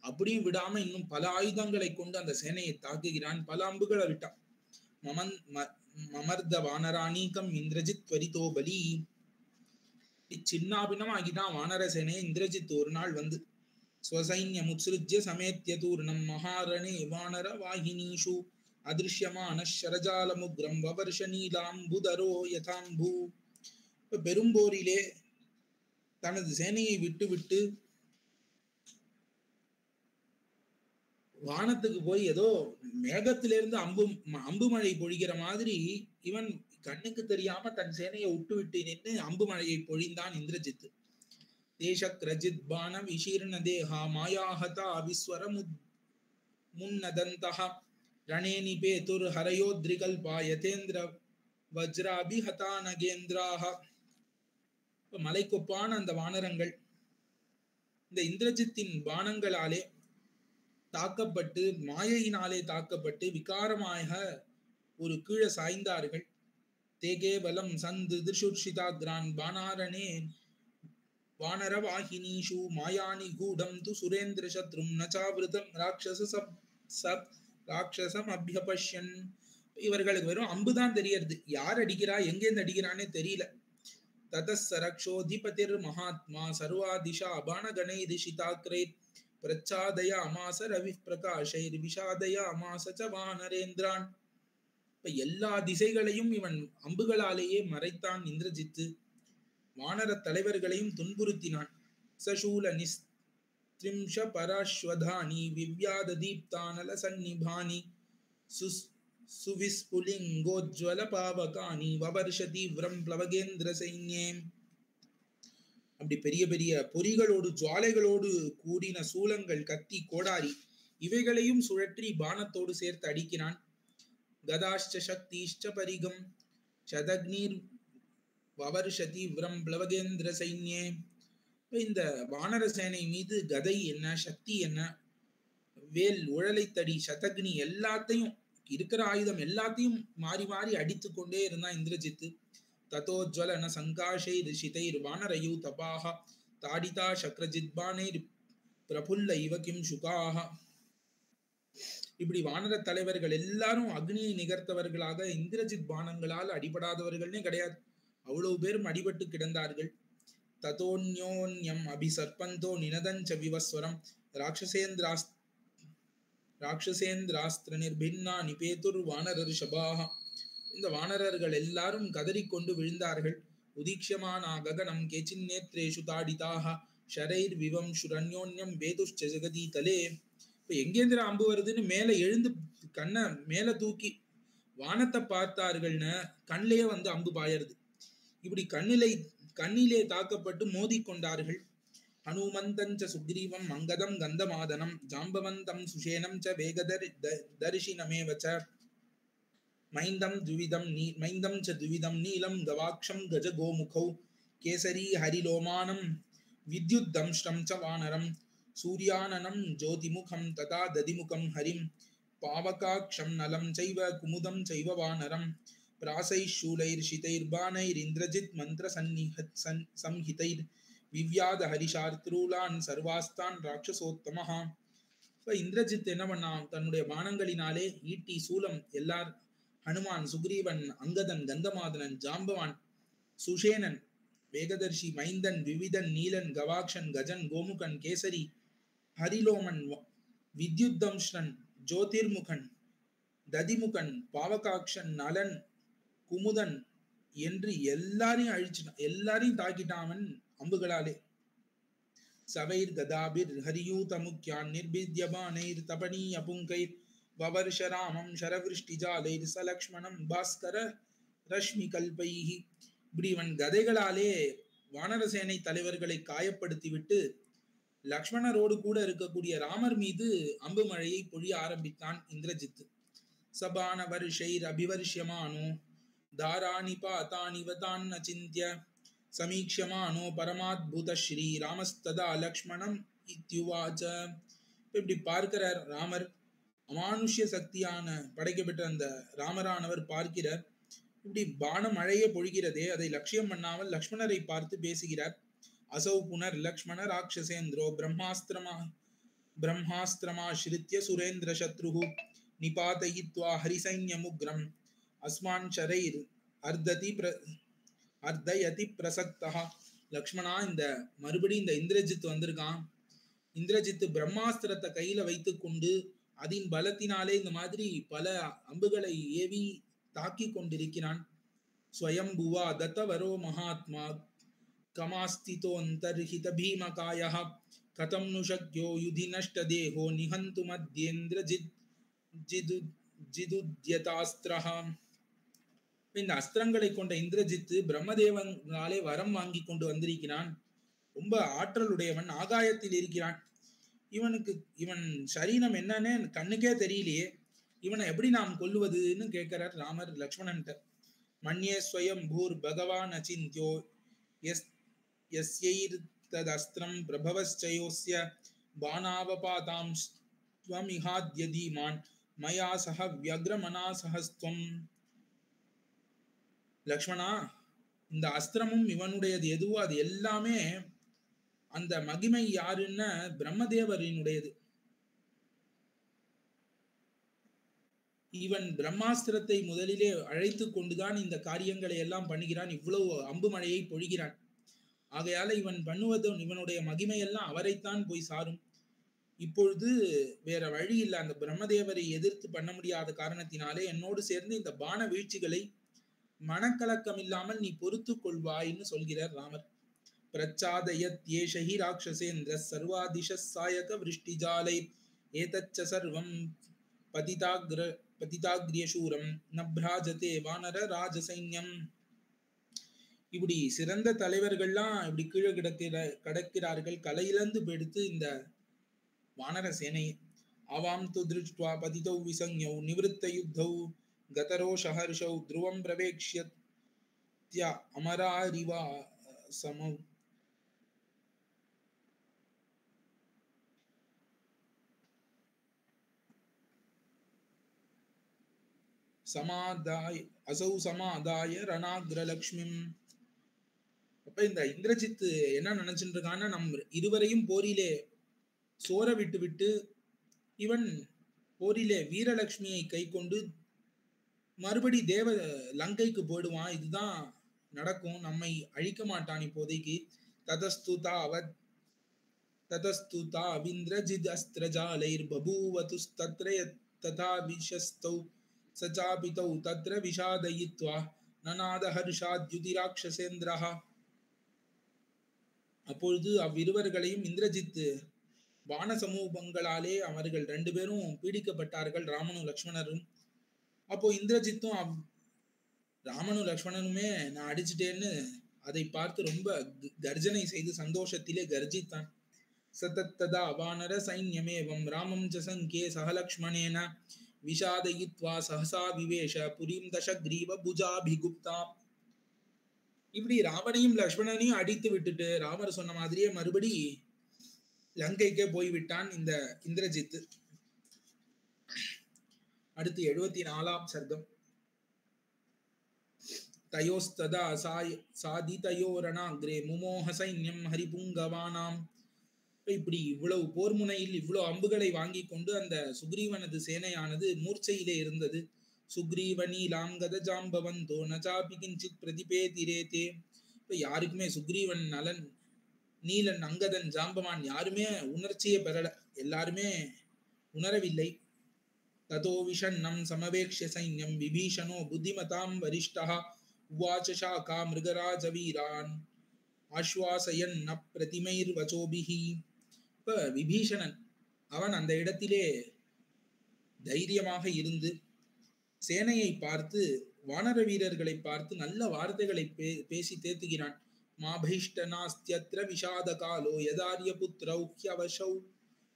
அப்படியும் விடாம இன்னும் பல ஆயுதங்களை கொண்டு அந்த சேனையை தாக்குகிறான். பல அம்புகளை விட்டான். மமர்த வானராணீகம் இந்திரஜித் வரிதோ பலி. சின்னாபின்னம் ஆகிட்டான் வானர சேனையை இந்திரஜித் ஒரு நாள் வந்து. ஸ்வசைன்யம் உத்ஸ்ருஜ்ய சமேத்ய தூர்ணம் மகாரணே வானர வாகினீஷு அதிருஷ்யமான ஷரஜாலமுக்ரம் வவர்ஷ நீலாம்புதரோ யதாம்பூ. இப்ப பெரும்போரிலே தனது சேனையை விட்டு விட்டு வானத்துக்கு போய் ஏதோ மேகத்திலிருந்து அம்பு மழை பொழிகிற மாதிரி இவன் கண்ணுக்கு தெரியாம தன் சேனையை விட்டு விட்டு நின்று அம்பு மழையை பொழிந்தான் இந்திரஜித். தேசக்ரஜித் பான விசீர்ண தேஹா மாயாஹதா விஸ்வர முன்னதந்தஹ ரணே நிபேதுர் ஹரயோத்ரிகல்பா யதேந்திர வஜ்ராபிஹதா நகேந்திராஹ. மலைக்கொப்பான அந்த வானரங்கள் இந்த இந்திரஜித்தின் பானங்களாலே தாக்கப்பட்டு, மாயையினாலே தாக்கப்பட்டு விகாரமாக ஒரு கீழே சாய்ந்தார்கள். தேகே பலம் சந்து திருஷுர்ஷிதாக்ரான் பானாரணே வானர வாகினீஷு மாயானி கூடம் து சுரேந்திர சத்ரும் நச்சாவிருதம் ராட்சசம் அபியபஷ்யன். இவர்களுக்கு வெறும் அம்புதான் தெரியறது, யார் அடிக்கிறா எங்கேருந்து அடிக்கிறானே தெரியல. ததஸ்ஸரக்ஷோதிபதிர் மகாத்மா சர்வாதிஷா பானகணை ரிஷிதாக்ரை பிரச்சாதயா அமாச ரவி பிரகாஷைர் விஷாதயா அமாச ச வானரேந்திரான். இப்ப எல்லா திசைகளையும் இவன் அம்புகளாலேயே மறைத்தான் இந்திரஜித்து. வானர தலைவர்களையும் துன்புறுத்தினான். சசூல நிஸ்திரிம்ஷ பராஸ்வதானி விவ்யாத தீப்தானல சன்னிபானி சுவிஸ்புலிங்கோஜ்வல பாவகானி வவர்ஷ தீவிரம் பிளவகேந்திர சைன்யே. அப்படி பெரிய பெரிய பொறிகளோடு ஜுவாலைகளோடு கூடின சூலங்கள், கத்தி, கோடாரி இவைகளையும் சுழற்றி பானத்தோடு சேர்த்து அடிக்கிறான். கதாஷ்ச சக்திஷ்ச பரிகம் சதக்னீர் வவர்ஷ தீவிரம் பிளவகேந்திர சைன்யே. இந்த வானர சேனை மீது கதை என்ன, சக்தி என்ன, வேல், உழலைத்தடி, சதக்னி எல்லாத்தையும், இருக்கிற ஆயுதம் எல்லாத்தையும் மாறி மாறி அடித்து கொண்டே இருந்தான் இந்திரஜித்து. ததோஜ்வலன சங்காஷை ரிஷிதைர் வானரயூ தபாஹ தாடிதா சக்ரஜித்பானைர் பிரபுல்ல இவ கிம் சுகாஹ. இப்படி வானர தலைவர்கள் எல்லாரும் அக்னியை நிகர்த்தவர்களாக, இந்திரஜித் பானங்களால் அடிபடாதவர்கள்னே கிடையாது, அவ்வளவு பேரும் அடிபட்டு கிடந்தார்கள். ததோன்யோன்யம் அபிசர்பந்தோ நினதஞ்ச விவஸ்வரம் ராட்சசேந்திராஸ்திர ராட்சசேந்திராஸ்திர நிர்பின்னா நிபேதுர் வானரர்ஷபாக. இந்த வானரர்கள் எல்லாரும் கதறிக்கொண்டு விழுந்தார்கள். உதீக்ஷமானா ககனம் கேச்சின் நேத்ரேஷு தாடிதாக ஷரைர் விவம் சுரண்யோன்யம் வேதுஷ்ச ஜெகதி தலே. இப்ப எங்கேந்திர அம்பு வருதுன்னு மேல எழுந்து கண்ணை மேல தூக்கி வானத்தை பார்த்தார்கள்னு கண்ணிலேயே அம்பு பாயறது. இப்படி கண்ணிலே தாக்கப்பட்டு மோதி கொண்டார்கள். ஹனுமந்தஞ்ச சுக்ரீவம் மங்கதம் கந்தமாதனம் ஜாம்பவந்தம் சுஷேனம் ச வேகதர் தரிசினமேவச்ச மைந்தம் ச துவிதம் நீலம் கவாக்ஷம் கஜ கோமுகௌ கேசரி ஹரிலோமானம் வித்யுத் தம்ஷ்டம் ச வானரம் சூர்யானனம் ஜோதிமுகம் ததா ததிமுகம் ஹரிம் பாவகாக்ஷம் நலம் சைவ குமுதம் சைவ வானரம் பிராசைர் சூலைர் ஷிதைர் இந்திரஜித் மந்திர சம்ஹிதைர் விவ்யாத ஹரிஷார்த்ரூலான் சர்வாஸ்தான் ராட்சசோத்தமஹா. இப்ப இந்திரஜித் என்ன பண்ணான்? தன்னுடைய பானங்களினாலே ஈட்டி சூலம் எல்லார் ஹனுமான், சுக்ரீவன், அங்கதன், கந்தமாதனன், ஜாம்பவான், சுஷேனன், வேகதர்ஷி, மைந்தன், விவிதன், நீலன், கவாக்ஷன், கஜன், கோமுகன், கேசரி, ஹரிலோமன், வித்யுத்தம்ஷ்ணன், ஜோதிர்முகன், ததிமுகன், பாவகாக்ஷன், நலன், குமுதன் என்று எல்லாரையும் அழிச்சிட்டான். எல்லாரையும் தாக்கிட்டான் அம்புகளாலே. சவைர் கதாபிர் ஹரியூத முக்கியான் நிர்பித்யபானைர் தபனீய புங்கைர் வவர்ஷராமம் ஷரவிருஷ்டிஜாலைர் சலக்ஷ்மணம் பாஸ்கர ரஷ்மி கல்பைஹி. இப்படி இவன் கதைகளாலே வானரசேனை தலைவர்களை காயப்படுத்திவிட்டு லக்ஷ்மணரோடு கூட இருக்கக்கூடிய ராமர் மீது அம்பு மழையை பொழிய ஆரம்பித்தான் இந்திரஜித். சபான வருஷைர் அபிவர்ஷ்யமானோ தாராணி பாதானிவதான் அச்சிந்திய சமீக்ஷமானோ பரமாத்புத ஸ்ரீ ராமஸ்ததா லக்ஷ்மணம் இத்யுவாச்ச. இப்படி பார்க்கிறார் ராமர். அமானுஷ்ய சக்தியான படைக்கப்பட்ட அந்த ராமரானவர் பார்க்கிறார். இப்படி பான மழையே பொழிகிறதே, அதை லட்சியம் பண்ணாமல் லக்ஷ்மணரை பார்த்து பேசுகிறார். அசௌ புனர் லக்ஷ்மண ராட்சசேந்திரோ பிரம்மாஸ்திரமா ஸ்ருத்ய சுரேந்திர சத்ருஹு நிபாதயித்வா ஹரிசைன்யமுக்ரம் அஸ்மான் ஷரைர் அர்த்தயதி பிரசக்தா. லக்ஷ்மணா, இந்த மறுபடி இந்த இந்திரஜித் வந்திருக்கான். இந்திரஜித் பிரம்மாஸ்திரத்தை கையில வைத்து கொண்டு அதன் பலத்தினாலே இந்த மாதிரி பல அம்புகளை ஏவி தாக்கி கொண்டிருக்கிறான். ஸ்வயம்புவா தத்தவரோ மகாத்மா கமாஸ்திதோந்தர்ஹித பீமகாயः கதம் நு சக்யோ யுதி நஷ்ட தேஹோ நிஹந்து மத்யேந்திரஜித் ஜிதுத்யதாஸ்திரஹ. இந்த அஸ்திரங்களை கொண்ட இந்திரஜித்து பிரம்மதேவனாலே வரம் வாங்கி கொண்டு வந்திருக்கிறான். ரொம்ப ஆற்றலுடையவன், ஆகாயத்தில் இருக்கிறான். இவன் சரீரம் என்னன்னு கண்ணுக்கே தெரியலையே, இவனை எப்படி நாம் கொல்லுவதுன்னு கேட்கிறார் ராமர் லக்ஷ்மணன்ட்ட. மன்யே ஸ்வயம் பூர் பகவான் அச்சிந்தியோ யஸ்யைர்ததஸ்திரம் பிரபவஸ்சயோஸ்ய பானாவபாதாம் ஸ்வமிஹாத்யதீமான் மயா சஹ வியக்ரமனாசஹஸ்துவம். லக்ஷ்மணா, இந்த அஸ்திரமும் இவனுடையது எதுவோ அது எல்லாமே அந்த மகிமை யாருன்னா பிரம்மதேவரினுடையது. இவன் பிரம்மாஸ்திரத்தை முதலிலே அழைத்து கொண்டுதான் இந்த காரியங்களை எல்லாம் பண்ணுகிறான். இவ்வளவு அம்பு மழையை பொழிகிறான். ஆகையால இவன் பண்ணுவதும் இவனுடைய மகிமையெல்லாம் அவரைத்தான் போய் சாரும். இப்பொழுது வேற வழி இல்லை. அந்த பிரம்மதேவரை எதிர்த்து பண்ண முடியாத காரணத்தினாலே என்னோடு சேர்ந்து இந்த பான வீழ்ச்சிகளை மனக்கலக்கம் இல்லாமல் நீ பொறுத்து கொள்வாய்ன்னு சொல்கிறார் ராமர். பிரச்சாதயத் ஏஷஹி ராட்சசேந்திர சர்வாதிஷசாயக விருஷ்டிஜாலை ஏதச்ச சர்வம் பதிதாக்ரியசூரம் நப்ராஜதே வானர ராஜசைன்யம். இப்படி சிறந்த தலைவர்கள்லாம் இப்படி கீழே கிடக்கிறார்கள். கலையிழந்து பெடுத்து இந்த வானர சேனை. ஆவாம் து திருஷ்ட்வா பதிதௌ விசஞ்ஞௌ நிவிருத்த யுத்தௌ கதரோஷ ஹர்ஷௌ த்ருவம் பிரவேக்ஷ்ய அமராரிவா சமௌ. அசௌ சமாதாய ரணாக்ரலக்ஷ்மிம். அப்ப இந்த இந்திரஜித் என்ன நினைச்சுட்டு இருக்கான்னா, நம் இருவரையும் போரிலே சோர விட்டு விட்டு இவன் போரிலே வீரலட்சுமியை கை கொண்டு மறுபடி தேவ லங்கைக்கு போயிடுவான். இதுதான் நடக்கும். நம்மை அழிக்க மாட்டான் இப்போதைக்கு. ததஸ்து தாவத் ततस्तु ताविन्द्रजिदस्त्रजालैर्बभूवतुस्तत्र तथा विशस्तौ स चापितौ तत्र विषादयित्वा ननादहर्षाद्युतिराक्षसेन्द्रः. அப்பொழுது அவ்விருவர்களையும் இந்திரஜித் வான சமூகங்களாலே அவர்கள் 2 பேரும் பீடிக்கப்பட்டார்கள், ராமனும் லக்ஷ்மணரும். அப்போ இந்திரஜித்தும் ராமனும் லக்ஷ்மணனுமே நான் அடிச்சிட்டேன்னு அதை பார்த்து ரொம்ப கர்ஜனை செய்து சந்தோஷத்திலே கர்ஜித்தான். சதத்ததா வானர சைன்யமேவம் ராமம் ச சங்கே சஹலக்ஷ்மணேன விஷாதயித்வா சஹசா விவேஷ புரீம் தசக்ரீவ புஜாபிகுப்தாம். இப்படி ராமனையும் லக்ஷ்மணனையும் அடித்து விட்டுட்டு ராமர் சொன்ன மாதிரியே மறுபடி லங்கைக்கே போய்விட்டான் இந்த இந்திரஜித். அடுத்து 74ஆம் சர்க்கம். தயோஸ்ததா சாதிதயோரணாக்ரே முமோஹ சைன்யம் ஹரிபுங்கவானாம். இப்படி இவ்வளவு போர் முனையில் இவ்வளவு அம்புகளை வாங்கி கொண்டு அந்த சுக்ரீவனது சேனையானது மூர்ச்சையிலே இருந்தது. சுக்ரீவனி லாங்கத ஜாம்பவந்தோ நச்சாபி கிஞ்சித் பிரதிபேதிரேதே. இப்ப யாருக்குமே சுக்ரீவன், நலன், நீலன், அங்கதன், ஜாம்பவான் யாருமே உணர்ச்சியை பெறல, எல்லாருமே உணரவில்லை. ததோ விஷன்னம் சமவேக்ஷ்ய சைன்யம் விபீஷணோ புத்திமதாம் வரிஷ்டா உவாச சாகா மிருகராஜ வீரான் ஆஸ்வாசயன் ந பிரதிமைர் வச்சோபிஹி. இப்ப விபீஷணன் அவன் அந்த இடத்திலே தைரியமாக இருந்து சேனையை பார்த்து, வானர வீரர்களை பார்த்து நல்ல வார்த்தைகளை பேசி தேத்துகிறான். மாபைஷ்டநாஸ்தியத்ர விஷாத காலோ யதாரிய புத்ரௌ ஹ்யவசௌ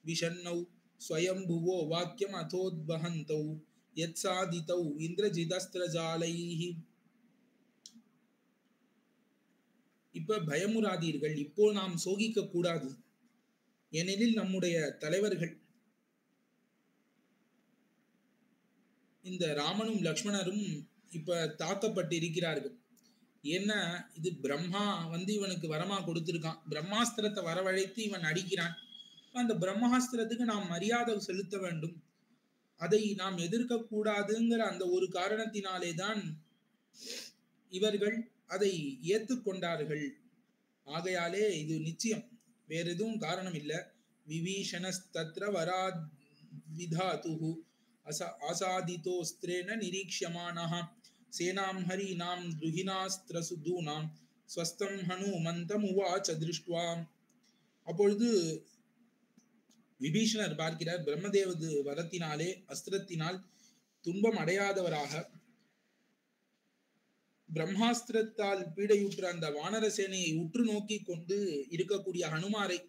விஷன்னௌ ஸ்வயம்புவோ வாக்கியம் அதோத்வஹந்தௌ யத் சாதிதௌ இந்திரஜிதஸ்திரஜாலைஹி. இப்ப பயமுறாதீர்கள், இப்போ நாம் சோகிக்க கூடாது. ஏனெனில் நம்முடைய தலைவர்கள் இந்த ராமனும் லக்ஷ்மணரும் இப்ப தாக்கப்பட்டிருக்கிறார்கள். ஏன்னா இது பிரம்மா இவனுக்கு வரமா கொடுத்திருக்கான். பிரம்மாஸ்திரத்தை வரவழைத்து இவன் அடிக்கிறான். அந்த பிரம்மாஸ்திரத்துக்கு நாம் மரியாதை செலுத்த வேண்டும். அதை நாம் எதிர்க்க கூடாதுங்கிற அந்த ஒரு காரணத்தினாலே தான் இவர்கள் அதை ஏற்றுக்கொண்டார்கள். ஆகையாலே இது நிச்சயம், வேற எதுவும் காரணம் இல்ல. விபீஷணஸ்தத்ர வராத் விதாதுஹு ஆசாதிதோஸ்திரேன நிரீக்ஷ்யமானஹ சேனாம் ஹரிநாம் துஹினாஸ்திரசுதூனாம் ஸ்வஸ்தம் ஹனுமந்தம் உவாச திருஷ்ட்வா. அப்பொழுது விபீஷணர் பார்க்கிறார், பிரம்மதேவது வரத்தினாலே அஸ்திரத்தினால் துன்பம் அடையாதவராக பிரம்மாஸ்திரத்தால் பீடையுற்ற அந்த வானர சேனையை உற்று நோக்கி கொண்டு இருக்கக்கூடிய ஹனுமாரை,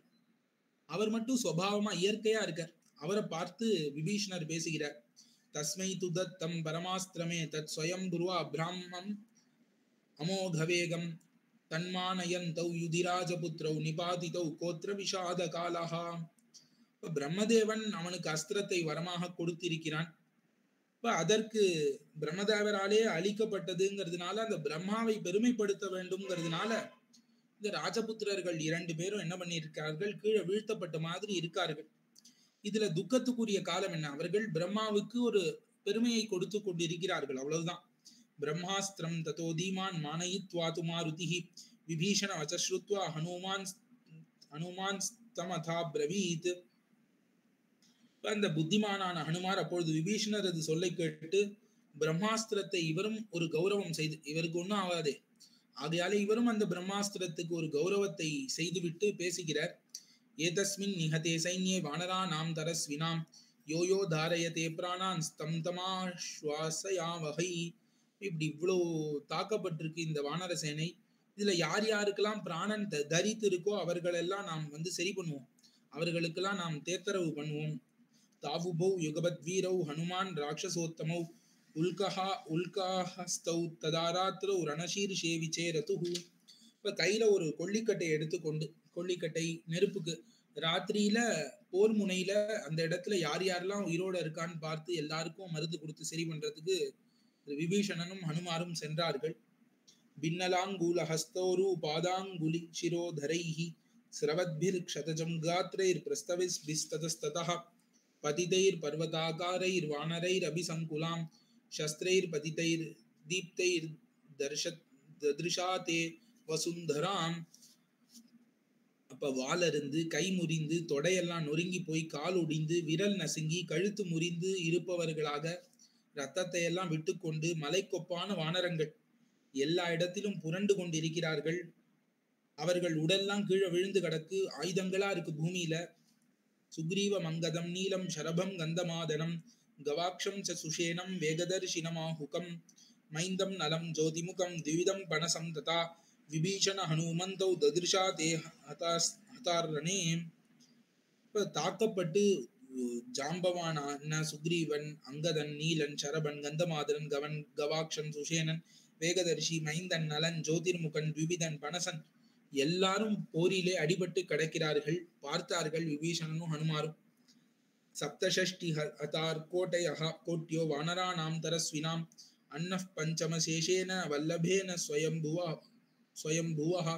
அவர் மட்டும் சுபாவமா இயற்கையா இருக்கார். அவரை பார்த்து விபீஷணர் பேசுகிறார். தஸ்மை துதத்தம் பரமாஸ்திரமே தத் ஸ்வயம் புர்வா பிராமம் அமோகவேகம் தன்மானயந்தௌ யுதிராஜபுத்ரௌ நிபாதிதௌ கோத்ர விஷாத காலஹா. இப்ப பிரம்மதேவன் அவனுக்கு அஸ்திரத்தை வரமாக கொடுத்திருக்கிறான். இப்ப அதற்கு பிரம்மதேவராலே அளிக்கப்பட்டதுங்கிறதுனால அந்த பிரம்மாவை பெருமைப்படுத்த வேண்டும்ங்கிறதுனால இந்த ராஜபுத்திரர்கள் 2 பேரும் என்ன பண்ணியிருக்கார்கள், கீழே வீழ்த்தப்பட்ட மாதிரி இருக்கார்கள். இதுல துக்கத்துக்குரிய காலம் என்ன, அவர்கள் பிரம்மாவுக்கு ஒரு பெருமையை கொடுத்து கொண்டிருக்கிறார்கள், அவ்வளவுதான். பிரம்மாஸ்திரம் ததோ தீமான் மானயித்வாது மாருதிஹி விபீஷண வசஸ்ருத்வா ஹனுமான் தமதா பிரவீத். அந்த புத்திமானான ஹனுமார் அப்பொழுது விபீஷணரது சொல்லை கேட்டு பிரம்மாஸ்திரத்தை இவரும் ஒரு கௌரவம் செய்து, இவருக்கு ஒன்னும் ஆகாதே, ஆகையாலே இவரும் அந்த பிரம்மாஸ்திரத்துக்கு ஒரு கௌரவத்தை செய்துவிட்டு பேசுகிறார். ஏதஸ்மின் நிஹதே சைன்யே வானரா நாம் தரஸ்வினாம் யோயோ தாரயதே பிராணான் ஸ்தம் தமாஸ்வாசயாவஹை. இப்படி இவ்வளோ தாக்கப்பட்டிருக்கு இந்த வானர சேனை. இதுல யார் யாருக்கெல்லாம் பிராணன் தரித்து இருக்கோ அவர்களெல்லாம் நாம் சரி பண்ணுவோம், அவர்களுக்கெல்லாம் நாம் தேத்தரவு பண்ணுவோம். தாவுபௌ யுகபத் வீரௌ ஹனுமான் ராட்சசோத்தமௌ உல்காஹஸ்தௌ ததாராத்ரௌ ரணசீர்ஷே விசேரதுஹு. இப்ப கையில ஒரு கொல்லிக்கட்டை எடுத்துக்கொண்டு, கொல்லிக்கட்டை நெருப்புக்கு, ராத்திரியில போர் முனையில அந்த இடத்துல யார் யாரெல்லாம் உயிரோட இருக்கான்னு பார்த்து எல்லாருக்கும் மருந்து கொடுத்து சரி பண்றதுக்கு விபீஷணனும் ஹனுமாரும் சென்றார்கள். பின்னலாங்கூல ஹஸ்தோரு பாதாங்குலி சிரோதரைஹி ஸ்ரவத்பிர் க்ஷதஜம் காத்ரைர் பிரஸ்தவிஸ்பிஸ்ததஸ்ததஹ பதிதைர் பர்வதாகாரைர் வானரைர் அபிசங்குலாம் சஸ்திரைர் பதிதைர் தீப்தைர் தர்ஷாதே வசுந்தராம். அப்ப வால் அருந்து, கை முறிந்து, தொடையெல்லாம் நொறுங்கி போய், கால் ஒடிந்து, விரல் நசுங்கி, கழுத்து முறிந்து இருப்பவர்களாக ரத்தத்தை எல்லாம் விட்டுக்கொண்டு மலைக்கொப்பான வானரங்கள் எல்லா இடத்திலும் புரண்டு கொண்டிருக்கிறார்கள். அவர்கள் உடல்லாம் கீழே விழுந்து கிடக்கு, ஆயுதங்களா இருக்கு பூமியில. சுக்ரீவ மங்கதம் நீலம் ஷரபம் கந்தமாதனம் கவாக்ஷம் ச சுஷேனம் வேகதர்ஷினமாஹுகம் மைந்தம் நலம் ஜோதிமுகம் திவிதம் பணசம் ததா விபீஷண ஹனுமந்தௌ ததிருஷா தே ஹதார்ரணே. இப்ப தாக்கப்பட்டு ஜாம்பவான சுக்ரீவன், அங்கதன், நீலன், சரபன், கந்தமாதரன், கவன், கவாக்ஷன், சுஷேனன், வேகதர்ஷி, மைந்தன், நலன், ஜோதிர்முகன், விபிதன், பனசன் எல்லாரும் போரிலே அடிபட்டு கிடக்கிறார்கள். பார்த்தார்கள் விபீஷணனும் ஹனுமாரும். சப்தஷஷ்டி ஹதார் கோட்டையஹ கோட்யோ வானராணாம் தரஸ்வினாம் அன்னஃப் பஞ்சம சேஷேன வல்லபேன ஸ்வயம்புவஹ.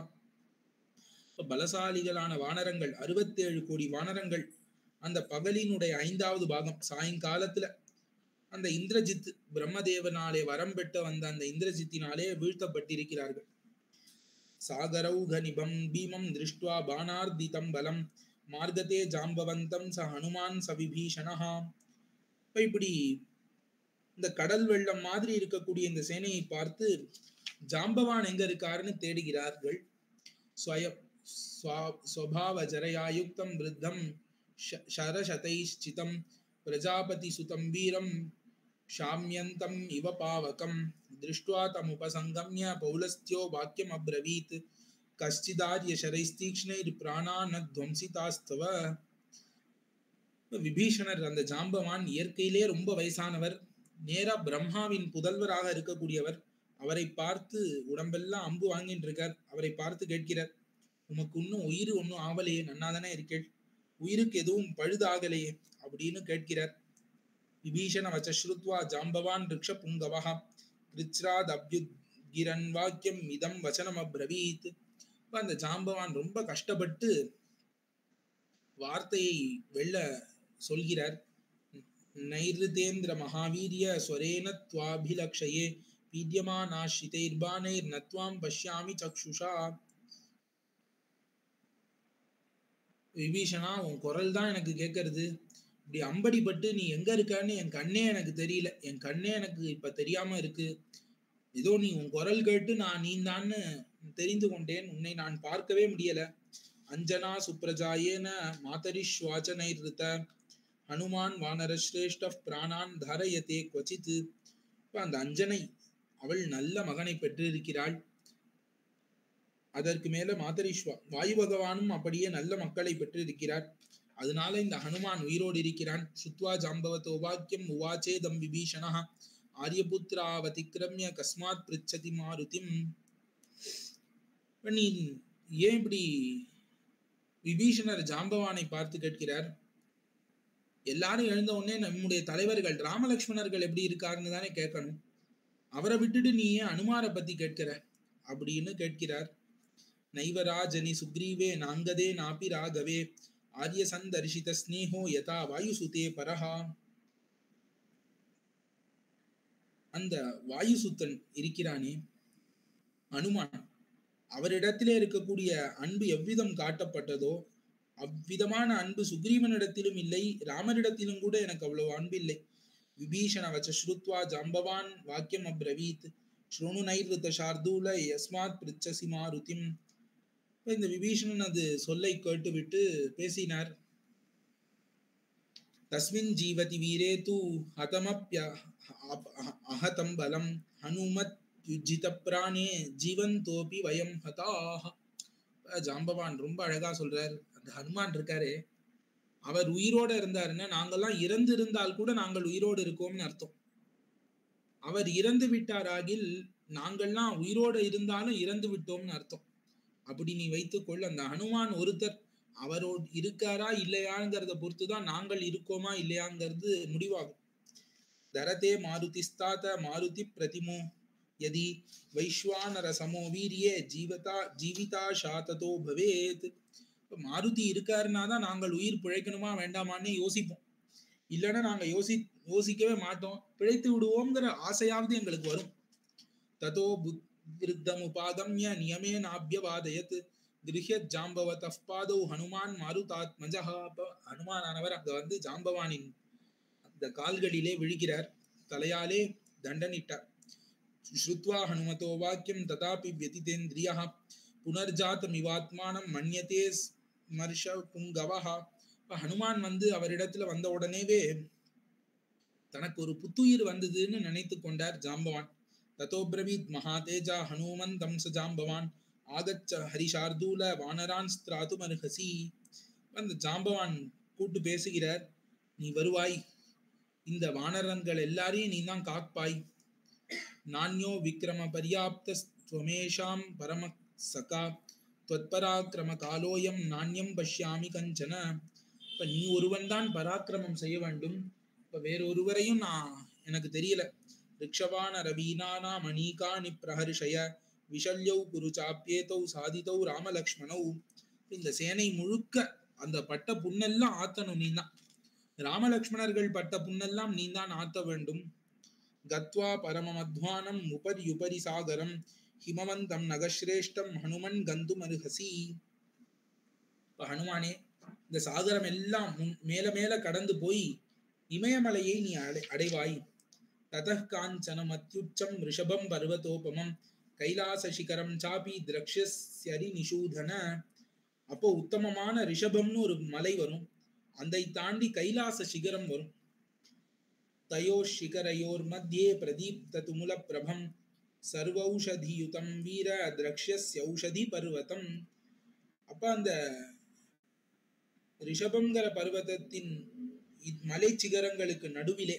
பலசாலிகளான வானரங்கள் 67 கோடி வானரங்கள் அந்த பகலினுடைய 5வது பாகம் சாயங்காலத்துல அந்த இந்திரஜித் பிரம்மதேவனாலே வரம் பெற்ற வந்த அந்த இந்திரஜித்தினாலே வீழ்த்தப்பட்டிருக்கிறார்கள். சாகரௌக நிபம் பீமம் திருஷ்டுவா பானார்திதம் பலம் மார்கதே ஜாம்பவந்தம் ச ஹனுமான் ச விபீஷணஹா. இப்படி இந்த கடல் வெள்ளம் மாதிரி இருக்கக்கூடிய இந்த சேனையை பார்த்து ஜாம்பவான் எங்க இருக்காருன்னு தேடுகிறார்கள். ஸ்வபாவ ஜரயாயுக்தம் விருத்தம் ஷரசதைஷ்சிதம் பிரஜாபதி சுதம் வீரம் ஷாம்யந்தம் இவ பாவகம் திருஷ்டுவா தமுபசங்கம்ய பௌலஸ்த்யோ வாக்கியம் அப்ரவீத் கஷ்டிதார்ய ஷரைஸ்தீக்ஷ்ணைர் பிராணான் துவம்சிதாஸ்தவ. விபீஷணர் அந்த ஜாம்பவான் இயற்கையிலே ரொம்ப வயசானவர், நேரா பிரம்மாவின் புதல்வராக இருக்கக்கூடியவர். அவரை பார்த்து உடம்பெல்லாம் அம்பு வாங்கிட்டு இருக்கார். அவரை பார்த்து கேட்கிறார், உமக்கு இன்னும் உயிர் ஒன்னும் ஆவலையே, நன்னாதானே இருக்கேள், உயிருக்கு எதுவும் பழுதாகலையே அப்படின்னு கேட்கிறார். விபீஷண வச்சஸ்ருத்வா ஜாம்பவான் ரிக்ஷ புங்கவஹ கிருச்ராத் அப்யுத்கிரன் வாக்கியம் இதம் வச்சனம் அப்ரவீத். அந்த ஜாம்பவான் ரொம்ப கஷ்டப்பட்டு வார்த்தையை வெல்ல சொல்கிறார். நைருதேந்திர மகாவீரிய ஸ்வரேன த்வாபிலக்ஷயே பீட்யமானாஸ்ரிதைர்பாணைர் நத்வாம் பஷ்யாமி சக்ஷுஷா. விபீஷணா, உன் குரல் தான் எனக்கு கேட்கறது. இப்படி அம்படிப்பட்டு நீ எங்க இருக்கான்னு என் கண்ணே எனக்கு தெரியல, என் கண்ணே எனக்கு இப்ப தெரியாம இருக்கு. ஏதோ நீ உன் குரல் கேட்டு நான் நீந்தான்னு தெரிந்து கொண்டேன், உன்னை நான் பார்க்கவே முடியல. அஞ்சனா சுப்ரஜாயேன மாதரிஷ்வாச்சனைர்ருத ஹனுமான் வானரஸ்ரேஷ்ட பிராணான் தாரயதே குவச்சித். அந்த அஞ்சனை அவள் நல்ல மகனை பெற்றிருக்கிறாள். அதற்கு மேல மாதரிஷ்வா வாயு பகவானும் அப்படியே நல்ல மக்களை பெற்றிருக்கிறார். அதனால இந்த ஹனுமான் உயிரோடு இருக்கிறான். சுத்வா ஜாம்பவதோ வாக்கியம் உவாச்சேதம் விபீஷணஹ ஆரியபுத்திராவதிக்ரம்ய கஸ்மாத் பிருச்சதி மாருதிம். நீ ஏன் இப்படி விபீஷணர் ஜாம்பவானை பார்த்து கேட்கிறார்? எல்லாரும் எழுந்த உடனே நம்முடைய தலைவர்கள் ராமலக்ஷ்மணர்கள் எப்படி இருக்காருன்னு தானே கேட்கணும். அவரை விட்டுட்டு நீ ஏன் அனுமாரை பத்தி கேட்கிற அப்படின்னு கேட்கிறார். நைவராஜனி சுக்ரீவே நாங்கதே நாபி ராகவே ஆரிய சந்தர்ஷித ஸ்னேஹோ யதா வாயுசுதே பரஹா. அந்த வாயுசுத்தன் இருக்கிறானே அனுமான், அவரிடத்திலே இருக்கக்கூடிய அன்பு எவ்விதம் காட்டப்பட்டதோ அவ்விதமான அன்பு சுக்ரீவனிடத்திலும் இல்லை, ராமரிடத்திலும் கூட எனக்கு அவ்வளவு அன்பு இல்லை. விபீஷண வச்ச ஸ்ருத்வா ஜாம்பவான் வாக்கியம் அப்ரவீத் ஸ்ருணு நைர்ருத ஷார்தூல யஸ்மாத் பிருச்சசி மாருதிம். இந்த விபீஷணன் அது சொல்லை கேட்டுவிட்டு பேசினார். தஸ்மின் ஜீவதி வீரே தூ ஹதமப்ய அஹதம் பலம் ஹனுமத் யுஜித பிராணே ஜீவந்தோபி வயம் ஹதாஹ. ஜாம்பவான் ரொம்ப அழகா சொல்றார். அந்த ஹனுமான் இருக்காரு, அவர் உயிரோட இருந்தாருன்னா நாங்கெல்லாம் இறந்து இருந்தால் கூட நாங்கள் உயிரோடு இருக்கோம்னு அர்த்தம். அவர் இறந்து விட்டாராகில் நாங்கள்லாம் உயிரோடு இருந்தாலும் இறந்து விட்டோம்னு அர்த்தம். அப்படி நீ வைத்துக்கொள். அந்த ஹனுமான் ஒருத்தர் அவரோடு இருக்காரா இல்லையாங்கிறத பொறுத்துதான் நாங்கள் இருக்கோமா இல்லையாங்கிறது முடிவாகும். தரதே மாருதி ஸ்தாத மாருதி பிரதிமோ யதி வைஸ்வானர சமோ வீரியே ஜீவிதா ஷாததோ பவேத். மாருதி இருக்காருன்னா தான் நாங்கள் உயிர் பிழைக்கணுமா வேண்டாமான்னு யோசிப்போம். இல்லைன்னா நாங்க யோசிக்கவே மாட்டோம், பிழைத்து விடுவோங்கிற ஆசையாவது எங்களுக்கு வரும். ததோ விருத்தம் உபாகம்ய நியமே நாபியவாதயத் கிருஹ்ய ஜாம்பவத பாதௌ ஹனுமான் மாருதாத்மஜஹ. ஹனுமானவர் அங்க வந்து ஜாம்பவானின் அந்த கால்களிலே விழுகிறார், தலையாலே தண்டனிட்டார். ஸ்ருத்வா ஹனுமதோ வாக்கியம் ததாபி வியதிதேந்திரியஹ புனர்ஜாதமிவாத்மானம் மன்யதே ஸ்மர்ஷ புங்கவஹ. ஹனுமான் வந்து அவரிடத்துல வந்த உடனேவே தனக்கு ஒரு புத்துயிர் வந்ததுன்னு நினைத்து கொண்டார் ஜாம்பவான். ததோ பிரவீத் மகாதேஜா ஹனுமந்தம் ச ஜாம்பவான் ஆகச்ச ஹரிஷார்தூல வானரான் ஸ்திராதும் அர்ஹசி. அந்த ஜாம்பவான் கூட்டு பேசுகிறார், நீ வருவாய், இந்த வானரங்கள் எல்லாரையும் நீ தான் காப்பாய். நான்யோ விக்ரம பர்யாப்த ஸ்வமேஷாம் பரம சகா त्वत्पराक्रम காலோயம் நாண்யம் பஷ்யாமி கஞ்சன. இப்ப நீ ஒருவன் தான் பராக்கிரமம் செய்ய வேண்டும், இப்ப வேறொருவரையும் நான் எனக்கு தெரியல. ரிக்ஷவான ரவீனானா மணீகானி பிரஹர்ஷய விஷல்யௌ குரு சாப்பியேதௌ சாதிதௌ ராமலக்ஷ்மணௌ. இந்த சேனை முழுக்க அந்த பட்ட புண்ணெல்லாம் ஆத்தணும் நீ தான், ராமலக்ஷ்மணர்கள் பட்ட புண்ணெல்லாம் நீ தான் ஆத்த வேண்டும். கத்வா பரமமத்வானம் உபரி சாகரம் ஹிமவந்தம் நகஸ்ரேஷ்டம் ஹனுமன் கந்தும் அருஹசி. ஹனுமானே, இந்த சாகரம் எல்லாம் மேல மேல கடந்து போய் இமயமலையை நீ அடைவாய். ததः காஞ்சனம் அத்யுச்சம் ரிஷபம் பர்வதோபமம் கைலாச சிகரம் சாபி திரக்ஷ்யஸ்யரி நிஷூதன. அப்போ உத்தமமான ரிஷபம்னு ஒரு மலை வரும், அதை தாண்டி கைலாச சிகரம் வரும். தயோ சிகரையோர் மத்தியே பிரதீப்த துமுல பிரபம் சர்வௌஷதியுதம் வீர திரக்ஷ்யஸ்ய ஔஷதி பர்வதம். அப்ப அந்த ரிஷபங்கிற பர்வதத்தின் மலை சிகரங்களுக்கு நடுவிலே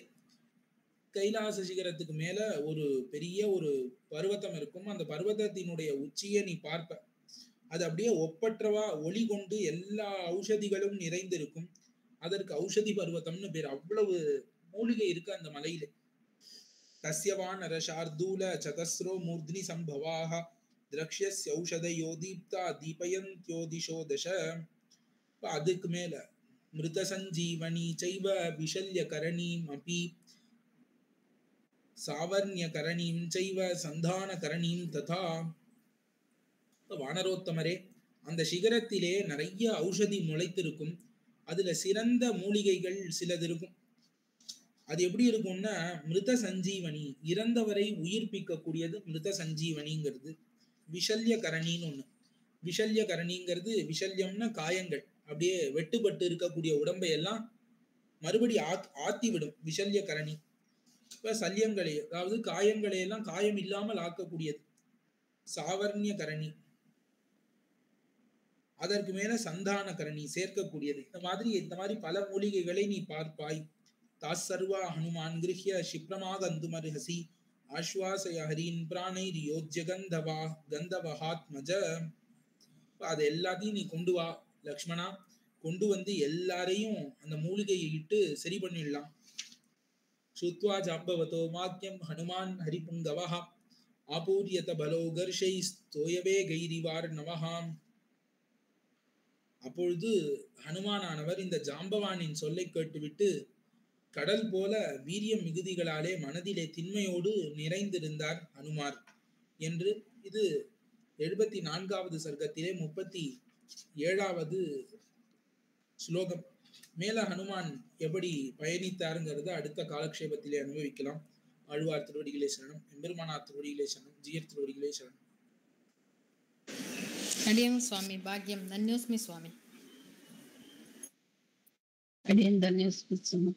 கைலாச சிகரத்துக்கு மேல ஒரு பெரிய ஒரு பர்வதம் இருக்கும். அந்த பர்வதத்தினுடைய உச்சியை நீ பார்ப்ப, அது அப்படியே ஒப்பற்றவா ஒளி கொண்டு எல்லா ஔஷதிகளும் நிறைந்திருக்கும். அதற்கு ஔஷதி பர்வதம்னு பேர். அவ்வளவு மூலிகை இருக்கு அந்த மலையில. தஸ்யவான் அரஷார்தூல சதஸ்ரோ மூர்த்னி சம்பவாஹ திரக்ஷ்யஸ்ய ஔஷதயோ தீப்தா தீபயந்த்யோதிஷோ தச. அதுக்கு மேல மிருத சஞ்சீவனி சைவ விஷல்ய கரணீம் அபி சாவர்ணிய கரணீம் சைவ சந்தான கரணீம் ததா. வானரோத்தமரே, அந்த சிகரத்திலே நிறைய ஔஷதி முளைத்திருக்கும், அதுல சிறந்த மூலிகைகள் சிலது இருக்கும். அது எப்படி இருக்கும்னா மிருத சஞ்சீவனி, இறந்தவரை உயிர்ப்பிக்க கூடியது மிருத சஞ்சீவனிங்கிறது. விஷல்ய கரணின்னு ஒண்ணு. விஷல்ய கரணிங்கிறது, விஷல்யம்னா காயங்கள், அப்படியே வெட்டுப்பட்டு இருக்கக்கூடிய உடம்பை எல்லாம் மறுபடி ஆத்தி விடும் விஷல்ய கரணி. இப்ப சல்யங்களை, அதாவது காயங்களை எல்லாம் காயம் இல்லாமல் ஆக்கக்கூடியது சாவர்ணிய கரணி. அதற்கு மேல சந்தான கரணி, சேர்க்கக்கூடியது. இந்த மாதிரி பல மூலிகைகளை நீ பார்ப்பாய். தாசர்வா ஹனுமான் கிருஹ்ய க்ஷிப்ரமாகந்துமர்ஹசி ஆஸ்வாசய ஹரீன் பிராணைர் யோஜ்ய கந்தவஹாத்மஜ. அது எல்லாத்தையும் நீ கொண்டு வா லக்ஷ்மணா, கொண்டு வந்து எல்லாரையும் அந்த மூலிகையை இட்டு சரி பண்ணிடலாம். ஸ்ருத்வா ஜாம்பவதோ வாக்கியம் ஹனுமான் ஹரிபுங்கவஹ ஆபூரியத பலோ கர்ஷை ஸ்தோயவே கைரிவார் நவஹாம். அப்பொழுது ஹனுமானானவர் இந்த ஜாம்பவானின் சொல்லை கேட்டுவிட்டு கடல் போல வீரியம் மிகுதிகளாலே மனதிலே திண்மையோடு நிறைந்திருந்தார் ஹனுமார் என்று இது 74வது சர்க்கத்திலே 37வது ஸ்லோகம். மேல ஹனுமான் எப்படி பயணித்தாருங்கிறத அடுத்த காலக்ஷேபத்திலே அனுபவிக்கலாம். ஆழ்வார் திருவடிகளே சரணம், எம்பெருமானார் திருவடிகளே சரணம், ஜீயர் திருவடிகளே சரணம்.
அடியேன் சுவாமி பாக்யம் தன்யோஸ்மி சுவாமி.
அடியேன் தன்யோஸ்மி சுவாமி.